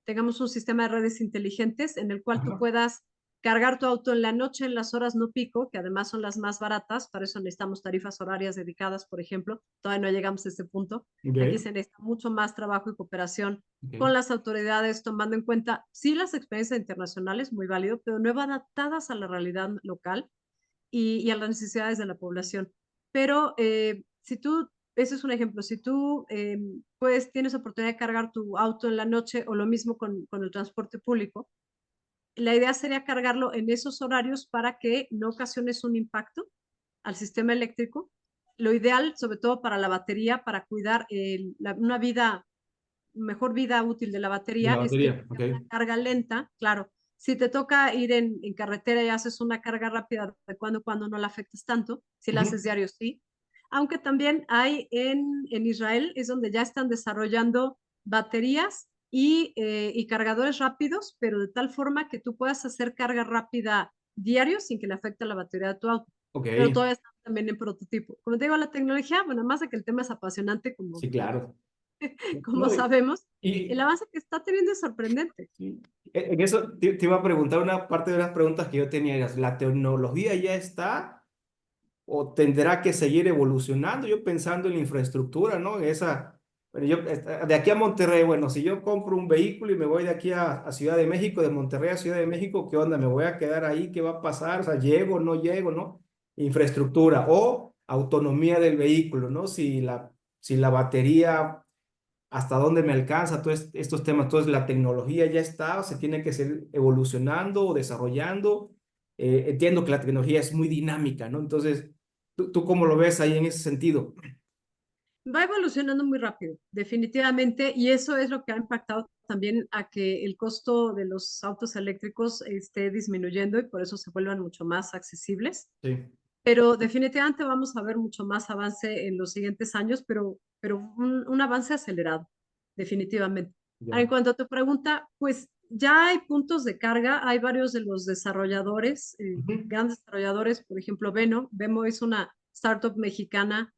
tengamos un sistema de redes inteligentes en el cual tú Ajá. puedas cargar tu auto en la noche, en las horas no pico, que además son las más baratas, para eso necesitamos tarifas horarias dedicadas, por ejemplo. Todavía no llegamos a ese punto. Aquí Ok. se necesita mucho más trabajo y cooperación con Ok. las autoridades, tomando en cuenta, sí, las experiencias internacionales, muy válido, pero no adaptadas a la realidad local y a las necesidades de la población. Pero si tú, ese es un ejemplo, si tú pues tienes oportunidad de cargar tu auto en la noche o lo mismo con el transporte público, la idea sería cargarlo en esos horarios para que no ocasiones un impacto al sistema eléctrico. Lo ideal, sobre todo para la batería, para cuidar una mejor vida útil de la De la batería, es que batería. Ok. tenga una carga lenta. Claro, si te toca ir en carretera y haces una carga rápida, de cuando no la afectes tanto, si la haces Ujú. diario, sí. Aunque también hay en Israel, es donde ya están desarrollando baterías y cargadores rápidos, pero de tal forma que tú puedas hacer carga rápida diario sin que le afecte a la batería de tu auto. Ok. Pero todavía están también en prototipo. Como te digo, la tecnología, bueno, más de que el tema es apasionante, como, Sí, claro. como No, sabemos, el y, avance que está teniendo es sorprendente. sí. En eso te iba a preguntar una parte de las preguntas que yo tenía. ¿La tecnología ya está o tendrá que seguir evolucionando? Yo pensando en la infraestructura, ¿no? Bueno, de aquí a Monterrey, bueno, si yo compro un vehículo y me voy de aquí a Ciudad de México, de Monterrey a Ciudad de México, ¿qué onda? ¿Me voy a quedar ahí? ¿Qué va a pasar? O sea, ¿llego, no llego, no? Infraestructura o autonomía del vehículo, ¿no? Si la batería, ¿hasta dónde me alcanza? Todos estos temas, entonces la tecnología ya está, o se tiene que seguir evolucionando o desarrollando. Entiendo que la tecnología es muy dinámica, ¿no? Entonces, ¿tú cómo lo ves ahí en ese sentido? Va evolucionando muy rápido, definitivamente, y eso es lo que ha impactado también a que el costo de los autos eléctricos esté disminuyendo y por eso se vuelvan mucho más accesibles. Sí, Pero definitivamente vamos a ver mucho más avance en los siguientes años, pero un avance acelerado, definitivamente. Ahora, en ya. cuanto a tu pregunta, pues ya hay puntos de carga, hay varios de los desarrolladores, Ujú. grandes desarrolladores, por ejemplo, Vemo es una startup mexicana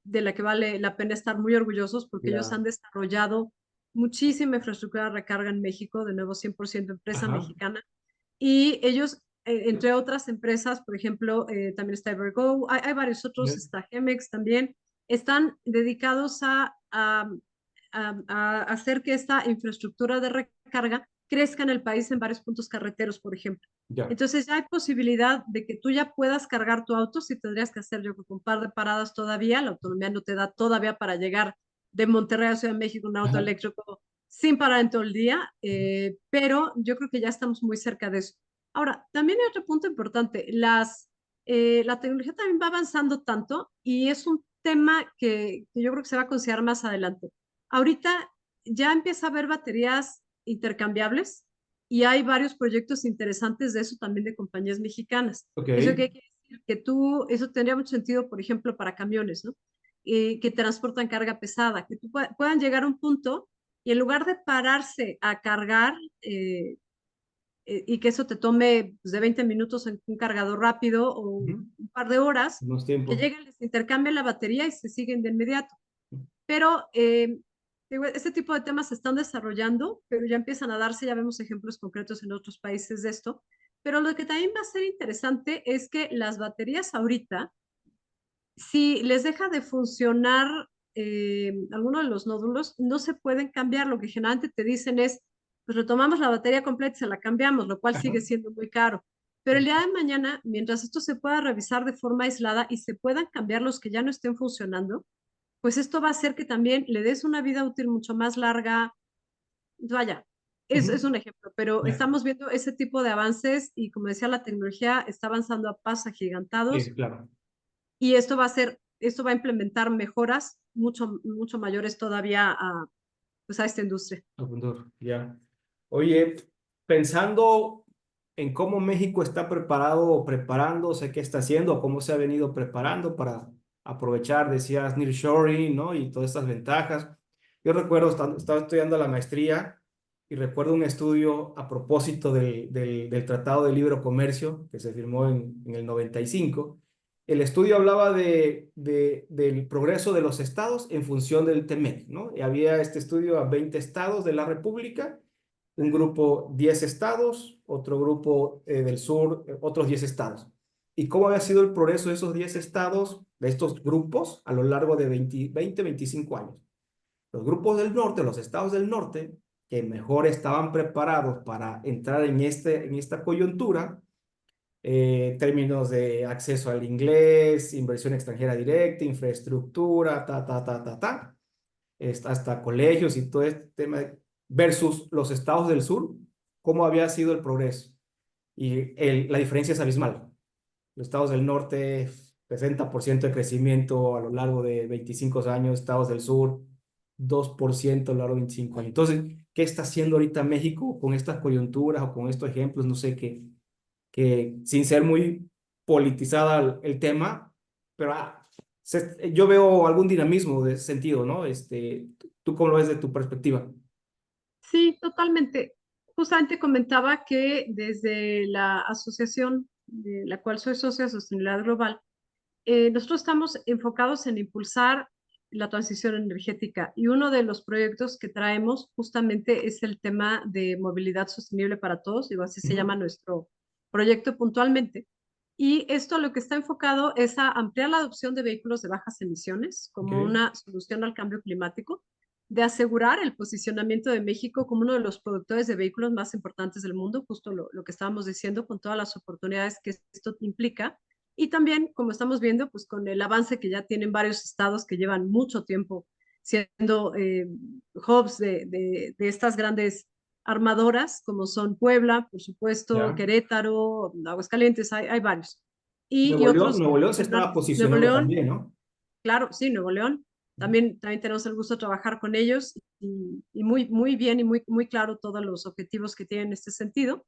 de la que vale la pena estar muy orgullosos porque ellos Ya. han desarrollado muchísima infraestructura de recarga en México, de nuevo 100% empresa Ajá. mexicana, y ellos, entre otras empresas, por ejemplo, también está Evergo, hay varios otros, Ya. está Chemex también, están dedicados a hacer que esta infraestructura de recarga crezca en el país en varios puntos carreteros, por ejemplo. Ya. Entonces ya hay posibilidad de que tú ya puedas cargar tu auto, si tendrías que hacer yo creo que un par de paradas todavía, la autonomía no te da todavía para llegar de Monterrey a Ciudad de México un auto Ajá. eléctrico sin parar en todo el día, pero yo creo que ya estamos muy cerca de eso. Ahora, también hay otro punto importante, la tecnología también va avanzando tanto y es un tema que yo creo que se va a considerar más adelante. Ahorita ya empieza a haber baterías intercambiables y hay varios proyectos interesantes de eso también de compañías mexicanas. Ok. ¿Eso qué quiere decir? Eso tendría mucho sentido, por ejemplo, para camiones, ¿no? Que transportan carga pesada, que puedan llegar a un punto y en lugar de pararse a cargar y que eso te tome pues, de 20 minutos en un cargador rápido o un par de horas, Unos que tiempos. lleguen, les intercambian la batería y se siguen de inmediato. Pero digo, ese tipo de temas se están desarrollando, pero ya empiezan a darse, ya vemos ejemplos concretos en otros países de esto. Pero lo que también va a ser interesante es que las baterías ahorita, si les deja de funcionar alguno de los nódulos, no se pueden cambiar. Lo que generalmente te dicen es, pues retomamos la batería completa y se la cambiamos, lo cual Ajá. sigue siendo muy caro. Pero el día de mañana, mientras esto se pueda revisar de forma aislada y se puedan cambiar los que ya no estén funcionando, pues esto va a hacer que también le des una vida útil mucho más larga. Vaya, es un ejemplo, pero Ya. estamos viendo ese tipo de avances y como decía, la tecnología está avanzando a pasos agigantados Sí, claro. y esto va a implementar mejoras mucho mayores todavía pues a esta industria. Apuntor, ya. Oye, pensando en cómo México está preparado o preparándose, qué está haciendo, o cómo se ha venido preparando para aprovechar, decías, nearshoring, ¿no? Y todas estas ventajas. Yo recuerdo, estaba estudiando la maestría y recuerdo un estudio a propósito del Tratado de Libre Comercio que se firmó en el 95. El estudio hablaba del progreso de los estados en función del TEMEC, ¿no? Y había este estudio a 20 estados de la República, un grupo 10 estados, otro grupo del sur, otros 10 estados. ¿Y cómo había sido el progreso de esos 10 estados, de estos grupos, a lo largo de 25 años? Los grupos del norte, los estados del norte, que mejor estaban preparados para entrar en esta coyuntura, términos de acceso al inglés, inversión extranjera directa, infraestructura, hasta colegios y todo este tema, versus los estados del sur, cómo había sido el progreso. Y la diferencia es abismal. Los estados del norte, 60% de crecimiento a lo largo de 25 años, estados del sur, 2% a lo largo de 25 años. Entonces, ¿qué está haciendo ahorita México con estas coyunturas o con estos ejemplos? No sé qué que sin ser muy politizada el tema, pero yo veo algún dinamismo de ese sentido, ¿no? ¿Tú cómo lo ves de tu perspectiva? Sí, totalmente. Justamente comentaba que desde la asociación de la cual soy socia de Sostenibilidad Global, nosotros estamos enfocados en impulsar la transición energética y uno de los proyectos que traemos justamente es el tema de movilidad sostenible para todos, digo, así se Ujú. llama nuestro proyecto puntualmente. Y esto lo que está enfocado es a ampliar la adopción de vehículos de bajas emisiones Ok, como una solución al cambio climático, de asegurar el posicionamiento de México como uno de los productores de vehículos más importantes del mundo, justo lo que estábamos diciendo, con todas las oportunidades que esto implica. Y también, como estamos viendo, pues con el avance que ya tienen varios estados que llevan mucho tiempo siendo hubs de estas grandes armadoras, como son Puebla, por supuesto, ya. Querétaro, Aguascalientes, hay varios. Y otros Nuevo León se estaba menores. Nuevo posicionando León, también, ¿no? claro, sí, Nuevo León. También tenemos el gusto de trabajar con ellos y muy bien y muy claro todos los objetivos que tienen en este sentido.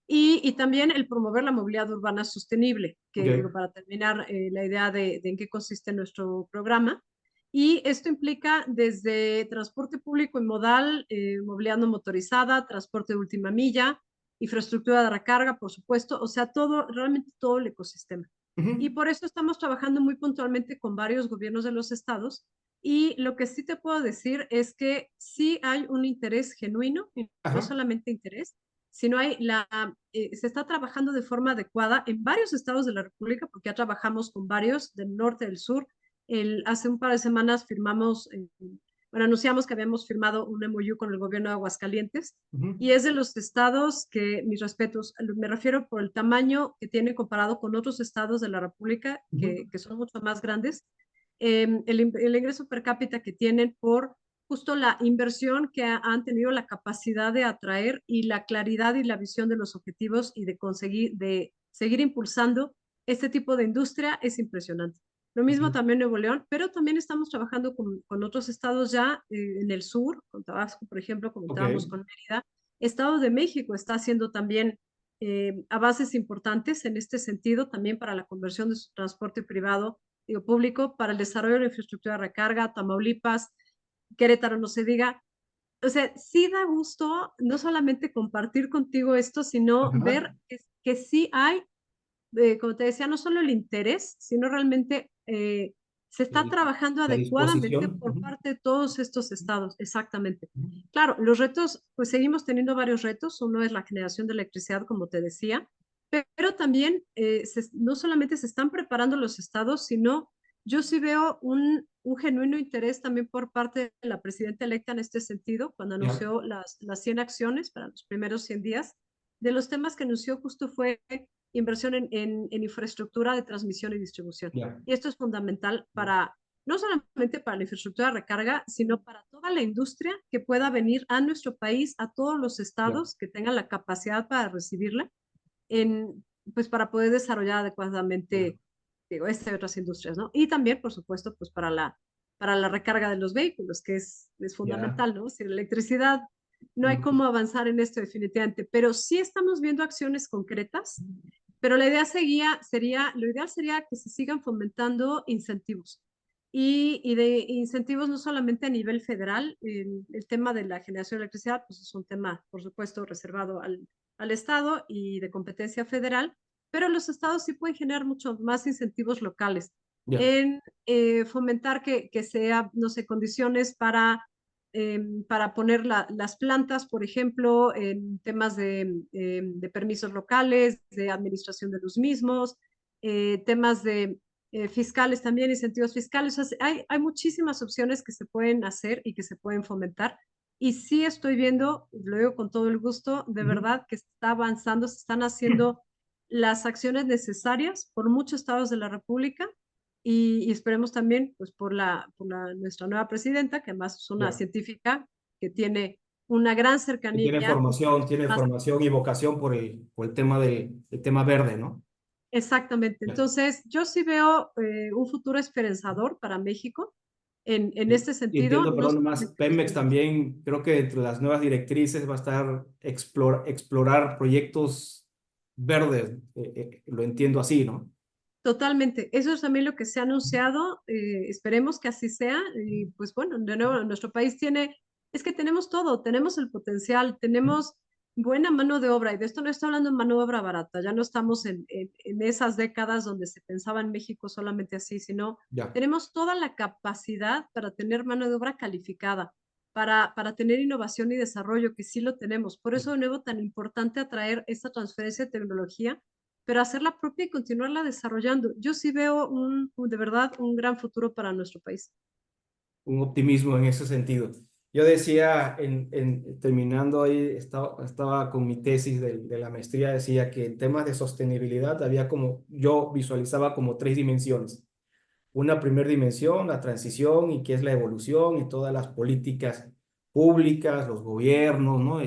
Y también el promover la movilidad urbana sostenible, que digo, Ok, para terminar la idea de en qué consiste nuestro programa. Y esto implica desde transporte público y modal, movilidad no motorizada, transporte de última milla, infraestructura de recarga, por supuesto, o sea, realmente todo el ecosistema. Y ujú, por eso estamos trabajando muy puntualmente con varios gobiernos de los estados. Y lo que sí te puedo decir es que sí hay un interés genuino, y no ajá, solamente interés, sino se está trabajando de forma adecuada en varios estados de la República, porque ya trabajamos con varios del norte, del sur. Hace un par de semanas anunciamos que habíamos firmado un MOU con el gobierno de Aguascalientes ujú, y es de los estados que, mis respetos, me refiero por el tamaño que tiene comparado con otros estados de la República ujú. que son mucho más grandes, el ingreso per cápita que tienen por justo la inversión que han tenido la capacidad de atraer y la claridad y la visión de los objetivos y de seguir impulsando este tipo de industria es impresionante. Lo mismo Ok, también Nuevo León, pero también estamos trabajando con otros estados ya en el sur, con Tabasco, por ejemplo, ok, comentábamos con Mérida. Estado de México está haciendo también avances importantes en este sentido, también para la conversión de su transporte privado, digo, público, para el desarrollo de la infraestructura de recarga, Tamaulipas, Querétaro, no se diga. o sea, sí da gusto no solamente compartir contigo esto, sino Ajá. ver que sí hay, como te decía, no solo el interés, sino realmente se está El- trabajando la adecuadamente disposición. por parte de todos estos estados, exactamente. Ujú. Claro, los retos, pues seguimos teniendo varios retos. Uno es la generación de electricidad, como te decía, pero también no solamente se están preparando los estados, sino yo sí veo un genuino interés también por parte de la presidenta electa en este sentido, cuando Ya, anunció las 100 acciones para los primeros 100 días. De los temas que anunció justo fue inversión en infraestructura de transmisión y distribución. ya, Y esto es fundamental ya, para, no solamente para la infraestructura de recarga, sino para toda la industria que pueda venir a nuestro país, a todos los ya, estados que tengan la capacidad para recibirla, pues para poder desarrollar ya, adecuadamente, digo, esta y otras industrias, ¿no? Y también, por supuesto, pues para la recarga de los vehículos, que es ya. fundamental, ¿no? Sin electricidad no hay cómo avanzar en esto definitivamente, pero sí estamos viendo acciones concretas, pero la idea lo ideal sería que se sigan fomentando incentivos. Y de incentivos no solamente a nivel federal, el tema de la generación de electricidad, pues es un tema, por supuesto, reservado al Estado y de competencia federal, pero los estados sí pueden generar muchos más incentivos locales Ya. en fomentar que sea, no sé, condiciones para poner las plantas, por ejemplo, en temas de permisos locales, de administración de los mismos, temas de fiscales también, incentivos fiscales. O sea, hay muchísimas opciones que se pueden hacer y que se pueden fomentar. Y sí estoy viendo, lo digo con todo el gusto, de Ujú. verdad que está avanzando, se están haciendo las acciones necesarias por muchos estados de la República y esperemos también, pues, nuestra nueva presidenta, que además es una Ya. científica que tiene una gran Y cercanía. tiene Más, formación y vocación por el tema el tema verde, ¿no? exactamente. Ya. Entonces, yo sí veo un futuro esperanzador para México en este Y sentido, entiendo, no perdón, más solamente en Pemex cuestión de incentivos. también, creo que entre las nuevas directrices va a estar explorar proyectos verdes, lo entiendo así, ¿no? Totalmente. Eso es también lo que se ha anunciado. Esperemos que así sea. Y pues bueno, de nuevo, nuestro país es que tenemos todo, tenemos el potencial, tenemos buena mano de obra. Y de esto no estoy hablando de mano de obra barata. Ya no estamos en esas décadas donde se pensaba en México solamente así, sino Ya. tenemos toda la capacidad para tener mano de obra calificada, para tener innovación y desarrollo, que sí lo tenemos. Por eso, de nuevo, tan importante atraer esta transferencia de tecnología, pero hacerla propia y continuarla desarrollando. Yo sí veo de verdad un gran futuro para nuestro país. Un optimismo en ese sentido. Yo decía, terminando ahí, estaba con mi tesis de la maestría, decía que en temas de sostenibilidad había como, yo visualizaba como tres dimensiones. Una primera dimensión, la transición y qué es la evolución y todas las políticas públicas, los gobiernos, ¿no?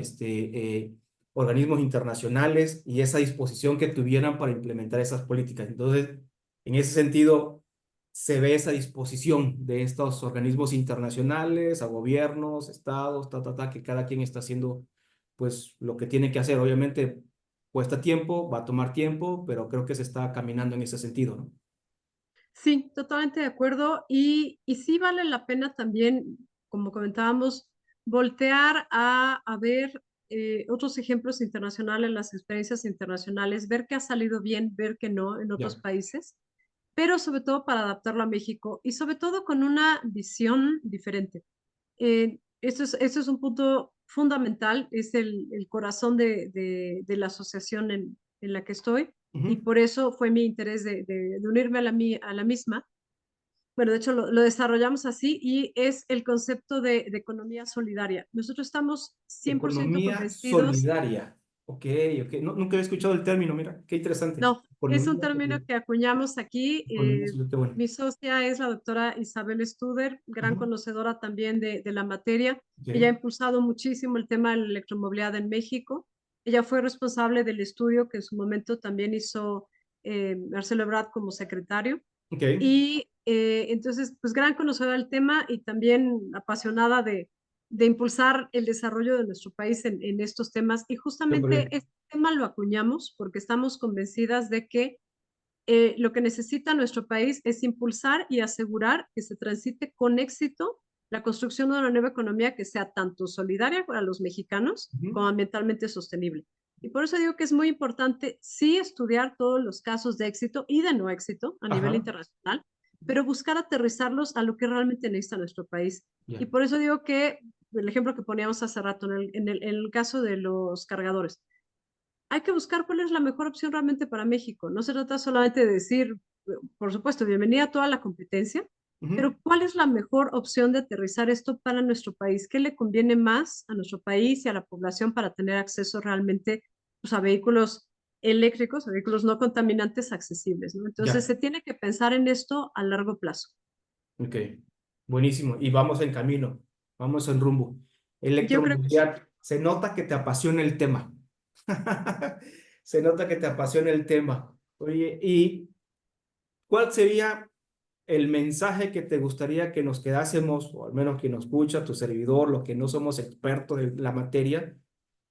Organismos internacionales y esa disposición que tuvieran para implementar esas políticas. Entonces, en ese sentido, se ve esa disposición de estos organismos internacionales, a gobiernos, estados, que cada quien está haciendo pues lo que tiene que hacer. Obviamente cuesta tiempo, va a tomar tiempo, pero creo que se está caminando en ese sentido, ¿no? Sí, totalmente de acuerdo. Y sí vale la pena también, como comentábamos, voltear a ver otros ejemplos internacionales, las experiencias internacionales, ver qué ha salido bien, ver qué no en otros Ya. países, pero sobre todo para adaptarlo a México y sobre todo con una visión diferente. Esto es un punto fundamental, es el corazón de la asociación en la que estoy y Ujú. por eso fue mi interés de unirme a la misma. Bueno, de hecho lo desarrollamos así y es el concepto de economía solidaria. Nosotros estamos 100% Economía convencidos. solidaria. Ok, ok. Nunca había escuchado el término, mira, qué interesante. No, es un Economía término solidaria. que acuñamos aquí. Economía solidaria, qué bueno. Mi socia es la doctora Isabel Studer, gran Ujú. conocedora también de la materia. Ella ha Ok, impulsado muchísimo el tema de la electromovilidad en México. Ella fue responsable del estudio que en su momento también hizo Marcelo Ebrard como secretario. ok. Y entonces, pues gran conocedora del tema y también apasionada de impulsar el desarrollo de nuestro país en estos temas. Y Súper justamente bien. este tema lo acuñamos porque estamos convencidas de que lo que necesita nuestro país es impulsar y asegurar que se transite con éxito la construcción de una nueva economía que sea tanto solidaria para los mexicanos como ambientalmente sostenible. Y por eso digo que es muy importante sí estudiar todos los casos de éxito y de no éxito a nivel Ajá. internacional, pero buscar aterrizarlos a lo que realmente necesita nuestro país. Ya. Y por eso digo que el ejemplo que poníamos hace rato en el caso de los cargadores, hay que buscar cuál es la mejor opción realmente para México. No se trata solamente de decir, por supuesto, bienvenida a toda la competencia, Ujú. pero ¿cuál es la mejor opción de aterrizar esto para nuestro país? ¿Qué le conviene más a nuestro país y a la población para tener acceso realmente, pues, a vehículos eléctricos, a vehículos no contaminantes accesibles, ¿no? Entonces Ya. se tiene que pensar en esto a largo plazo. Ok. Buenísimo. Y vamos en camino. Vamos en rumbo. Yo creo que sí. Electromovilidad. Se nota que te apasiona el tema. Se nota que te apasiona el tema. Oye, ¿y cuál sería el mensaje que te gustaría que nos quedásemos, o al menos que nos escucha, tu servidor, los que no somos expertos en la materia,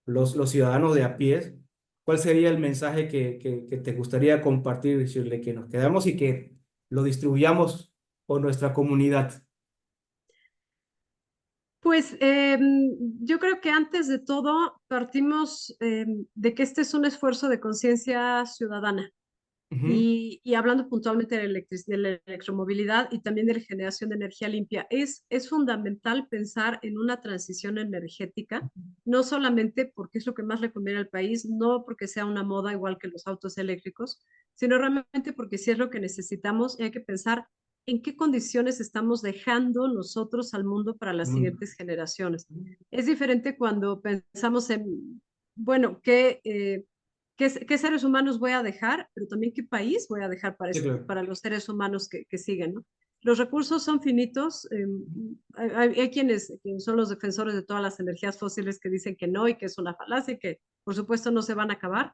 los ciudadanos de a pie? ¿Cuál sería el mensaje que te gustaría compartir, decirle que nos quedamos y que lo distribuyamos con nuestra comunidad? Pues yo creo que antes de todo partimos de que este es un esfuerzo de conciencia ciudadana. Ujú. Y hablando puntualmente de la electromovilidad y también de la generación de energía limpia, es fundamental pensar en una transición energética, no solamente porque es lo que más le conviene al país, no porque sea una moda igual que los autos eléctricos, sino realmente porque sí es lo que necesitamos y hay que pensar en qué condiciones estamos dejando nosotros al mundo para las Mm. siguientes generaciones. Es diferente cuando pensamos en, bueno, qué seres humanos voy a dejar, pero también qué país voy a dejar Sí, claro. para los seres humanos que siguen, ¿no? Los recursos son finitos. Hay quienes son los defensores de todas las energías fósiles que dicen que no y que es una falacia y que por supuesto no se van a acabar,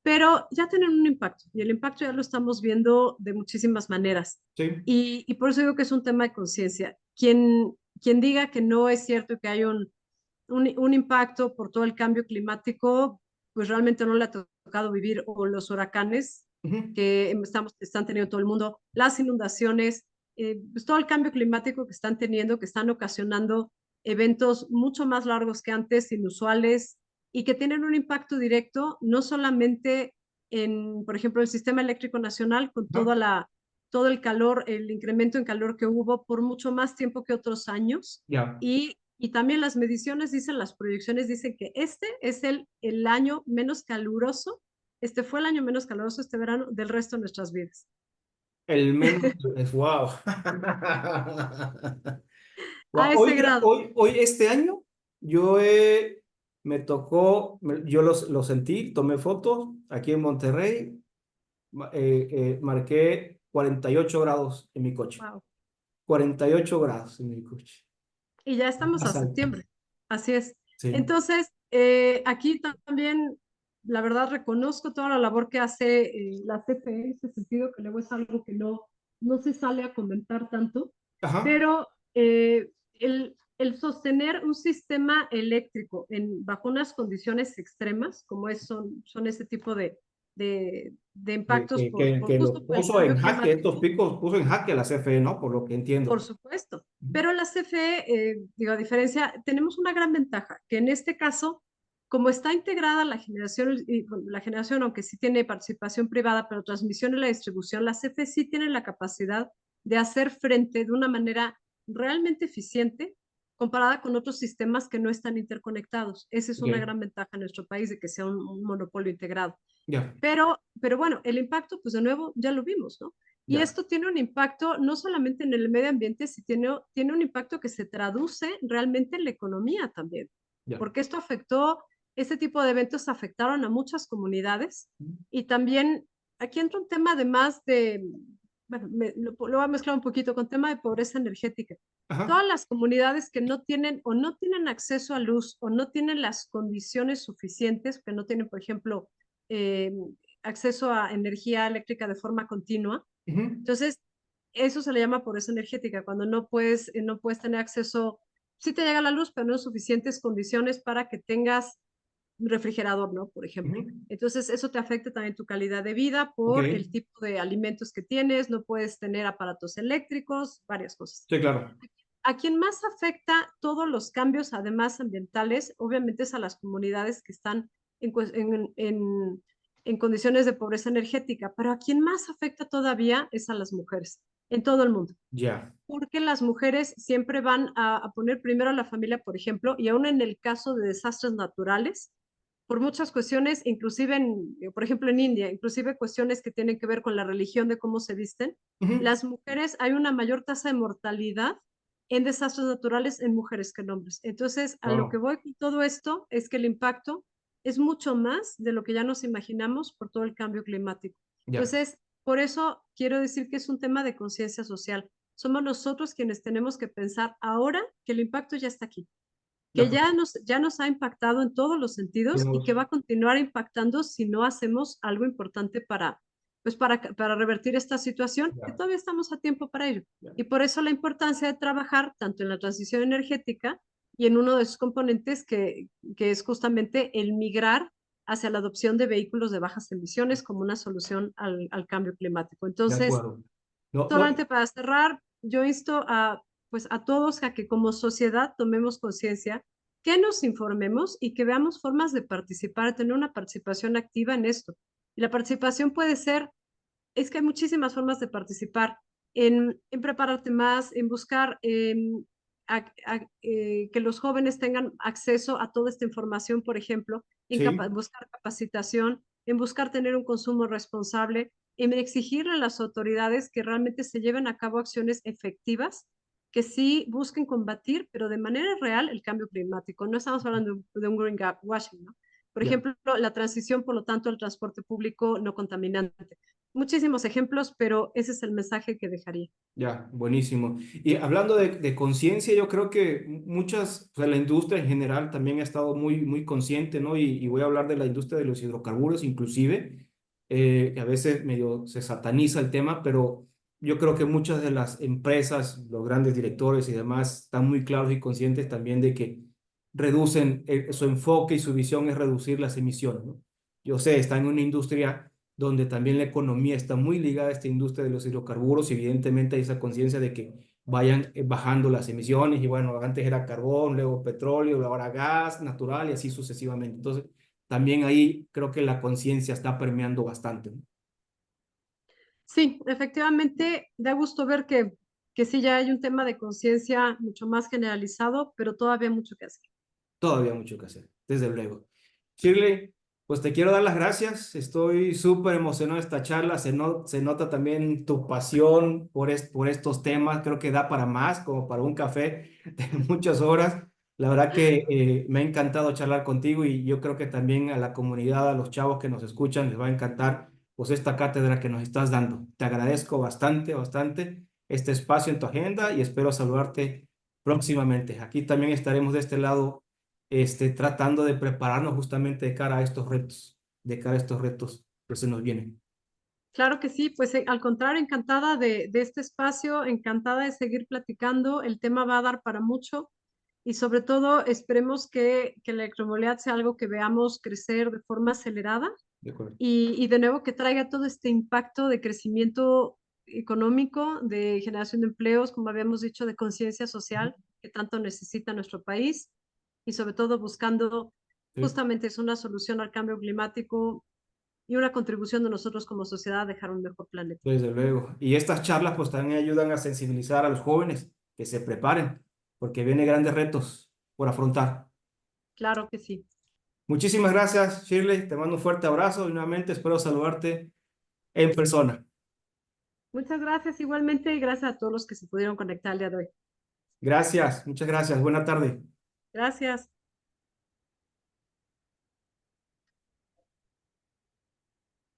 pero ya tienen un impacto y el impacto ya lo estamos viendo de muchísimas maneras. Sí. Y por eso digo que es un tema de conciencia. Quien diga que no es cierto que hay un impacto por todo el cambio climático, pues realmente no le ha tocado vivir o los huracanes Ujú. que están teniendo todo el mundo, las inundaciones, pues todo el cambio climático que están teniendo, que están ocasionando eventos mucho más largos que antes, inusuales, y que tienen un impacto directo, no solamente en, por ejemplo, el sistema eléctrico nacional, con Ajá. todo el calor, el incremento en calor que hubo por mucho más tiempo que otros años, Ya. y también las mediciones dicen, las proyecciones dicen que este es el año menos caluroso, este fue el año menos caluroso este verano del resto de nuestras vidas. El menos es wow. Wow. A Hoy, ese grado. hoy, este año, me tocó, yo lo sentí, tomé fotos aquí en Monterrey, marqué 48 grados en mi coche. Wow. 48 grados en mi coche. Y ya estamos a Más alto. septiembre. Así es. Sí. Entonces, aquí también, la verdad, reconozco toda la labor que hace la CFE en ese sentido, que luego es algo que no se sale a comentar tanto, Ajá. pero el sostener un sistema eléctrico bajo unas condiciones extremas, como son ese tipo de impactos Que justo lo por el puso cambio en jaque, estos climático. picos puso en jaque la CFE, ¿no? Por lo que Por entiendo. supuesto, pero la CFE, digo, a diferencia, tenemos una gran ventaja, que en este caso, como está integrada la generación, y, bueno, la generación, aunque sí tiene participación privada, pero transmisión y la distribución, la CFE sí tiene la capacidad de hacer frente de una manera realmente eficiente comparada con otros sistemas que no están interconectados. Esa es una Ok. gran ventaja en nuestro país de que sea un monopolio integrado. Ya, Pero bueno, el impacto, pues de nuevo, ya lo vimos, ¿no? Y ya, esto tiene un impacto no solamente en el medio ambiente, sino tiene un impacto que se traduce realmente en la economía también, ya. porque este tipo de eventos afectaron a muchas comunidades y también aquí entra un tema además bueno, lo voy a mezclar un poquito con tema de pobreza energética. Ajá. Todas las comunidades que no tienen o no tienen acceso a luz o no tienen las condiciones suficientes, que no tienen, por ejemplo, eh, acceso a energía eléctrica de forma continua. Ujú. Entonces, eso se le llama pobreza energética, cuando no puedes tener acceso, sí te llega la luz, pero no en suficientes condiciones para que tengas un refrigerador, ¿no? Por ejemplo. Ujú. Entonces, eso te afecta también tu calidad de vida Ok. por el tipo de alimentos que tienes, no puedes tener aparatos eléctricos, varias cosas. Sí, claro. a quien más afecta todos los cambios, además ambientales, obviamente es a las comunidades que están en condiciones de pobreza energética, pero a quien más afecta todavía es a las mujeres en todo el mundo. Ya, Porque las mujeres siempre van a poner primero a la familia, por ejemplo, y aún en el caso de desastres naturales, por muchas cuestiones, inclusive, por ejemplo, en India, inclusive cuestiones que tienen que ver con la religión de cómo se visten, ujú, las mujeres, hay una mayor tasa de mortalidad en desastres naturales en mujeres que en hombres. Entonces, a lo que wow, voy con todo esto es que el impacto es mucho más de lo que ya nos imaginamos por todo el cambio climático. ya, Entonces, por eso quiero decir que es un tema de conciencia social. Somos nosotros quienes tenemos que pensar ahora que el impacto ya está aquí, ya, que ya nos ha impactado en todos los sentidos y que va a continuar impactando si no hacemos algo importante para, pues para revertir esta situación, que ya, todavía estamos a tiempo para ello. ya, Y por eso la importancia de trabajar tanto en la transición energética y en uno de sus componentes que es justamente el migrar hacia la adopción de vehículos de bajas emisiones como una solución al cambio climático. de Entonces, acuerdo. No, no, solamente para cerrar, yo insto pues a todos a que como sociedad tomemos conciencia, que nos informemos y que veamos formas de participar, tener una participación activa en esto. Y la participación puede ser, es que hay muchísimas formas de participar, en prepararte más, en buscar que los jóvenes tengan acceso a toda esta información, por ejemplo, en sí. buscar capacitación, en buscar tener un consumo responsable, en exigirle a las autoridades que realmente se lleven a cabo acciones efectivas que sí busquen combatir, pero de manera real, el cambio climático. No estamos hablando de un greenwashing, ¿no? Por Ya. ejemplo, la transición, por lo tanto, al transporte público no contaminante. Muchísimos ejemplos, pero ese es el mensaje que dejaría. Ya, buenísimo. Y hablando de conciencia, yo creo que muchas, o sea, la industria en general también ha estado muy consciente, ¿no? Y voy a hablar de la industria de los hidrocarburos, inclusive, que a veces medio se sataniza el tema, pero yo creo que muchas de las empresas, los grandes directores y demás, están muy claros y conscientes también de que reducen, su enfoque y su visión es reducir las emisiones, ¿no? Yo sé, está en una industria donde también la economía está muy ligada a esta industria de los hidrocarburos y evidentemente hay esa conciencia de que vayan bajando las emisiones y bueno, antes era carbón, luego petróleo, ahora gas natural y así sucesivamente. Entonces, también ahí creo que la conciencia está permeando bastante, ¿no? Sí, efectivamente, da gusto ver que sí ya hay un tema de conciencia mucho más generalizado, pero todavía mucho que hacer. Todavía mucho que hacer, desde luego. Shirley, pues te quiero dar las gracias. Estoy súper emocionado de esta charla. Se nota también tu pasión por estos temas. Creo que da para más, como para un café de muchas horas. La verdad que me ha encantado charlar contigo y yo creo que también a la comunidad, a los chavos que nos escuchan, les va a encantar pues esta cátedra que nos estás dando. Te agradezco bastante este espacio en tu agenda y espero saludarte próximamente. Aquí también estaremos de este lado tratando de prepararnos justamente de cara a estos retos, de cara a estos retos que se nos vienen. Claro que sí, pues al contrario, encantada de este espacio, encantada de seguir platicando. El tema va a dar para mucho y sobre todo esperemos que la electromovilidad sea algo que veamos crecer de forma acelerada De acuerdo. y de nuevo que traiga todo este impacto de crecimiento económico, de generación de empleos, como habíamos dicho, de conciencia social que tanto necesita nuestro país y sobre todo buscando Sí, justamente es una solución al cambio climático y una contribución de nosotros como sociedad a dejar un mejor planeta. desde luego. Y estas charlas pues también ayudan a sensibilizar a los jóvenes que se preparen, porque vienen grandes retos por afrontar. Claro que sí. Muchísimas gracias, Shirley. Te mando un fuerte abrazo y nuevamente espero saludarte en persona. Muchas gracias igualmente y gracias a todos los que se pudieron conectar el día de hoy. Gracias, muchas gracias. Buena tarde. Gracias.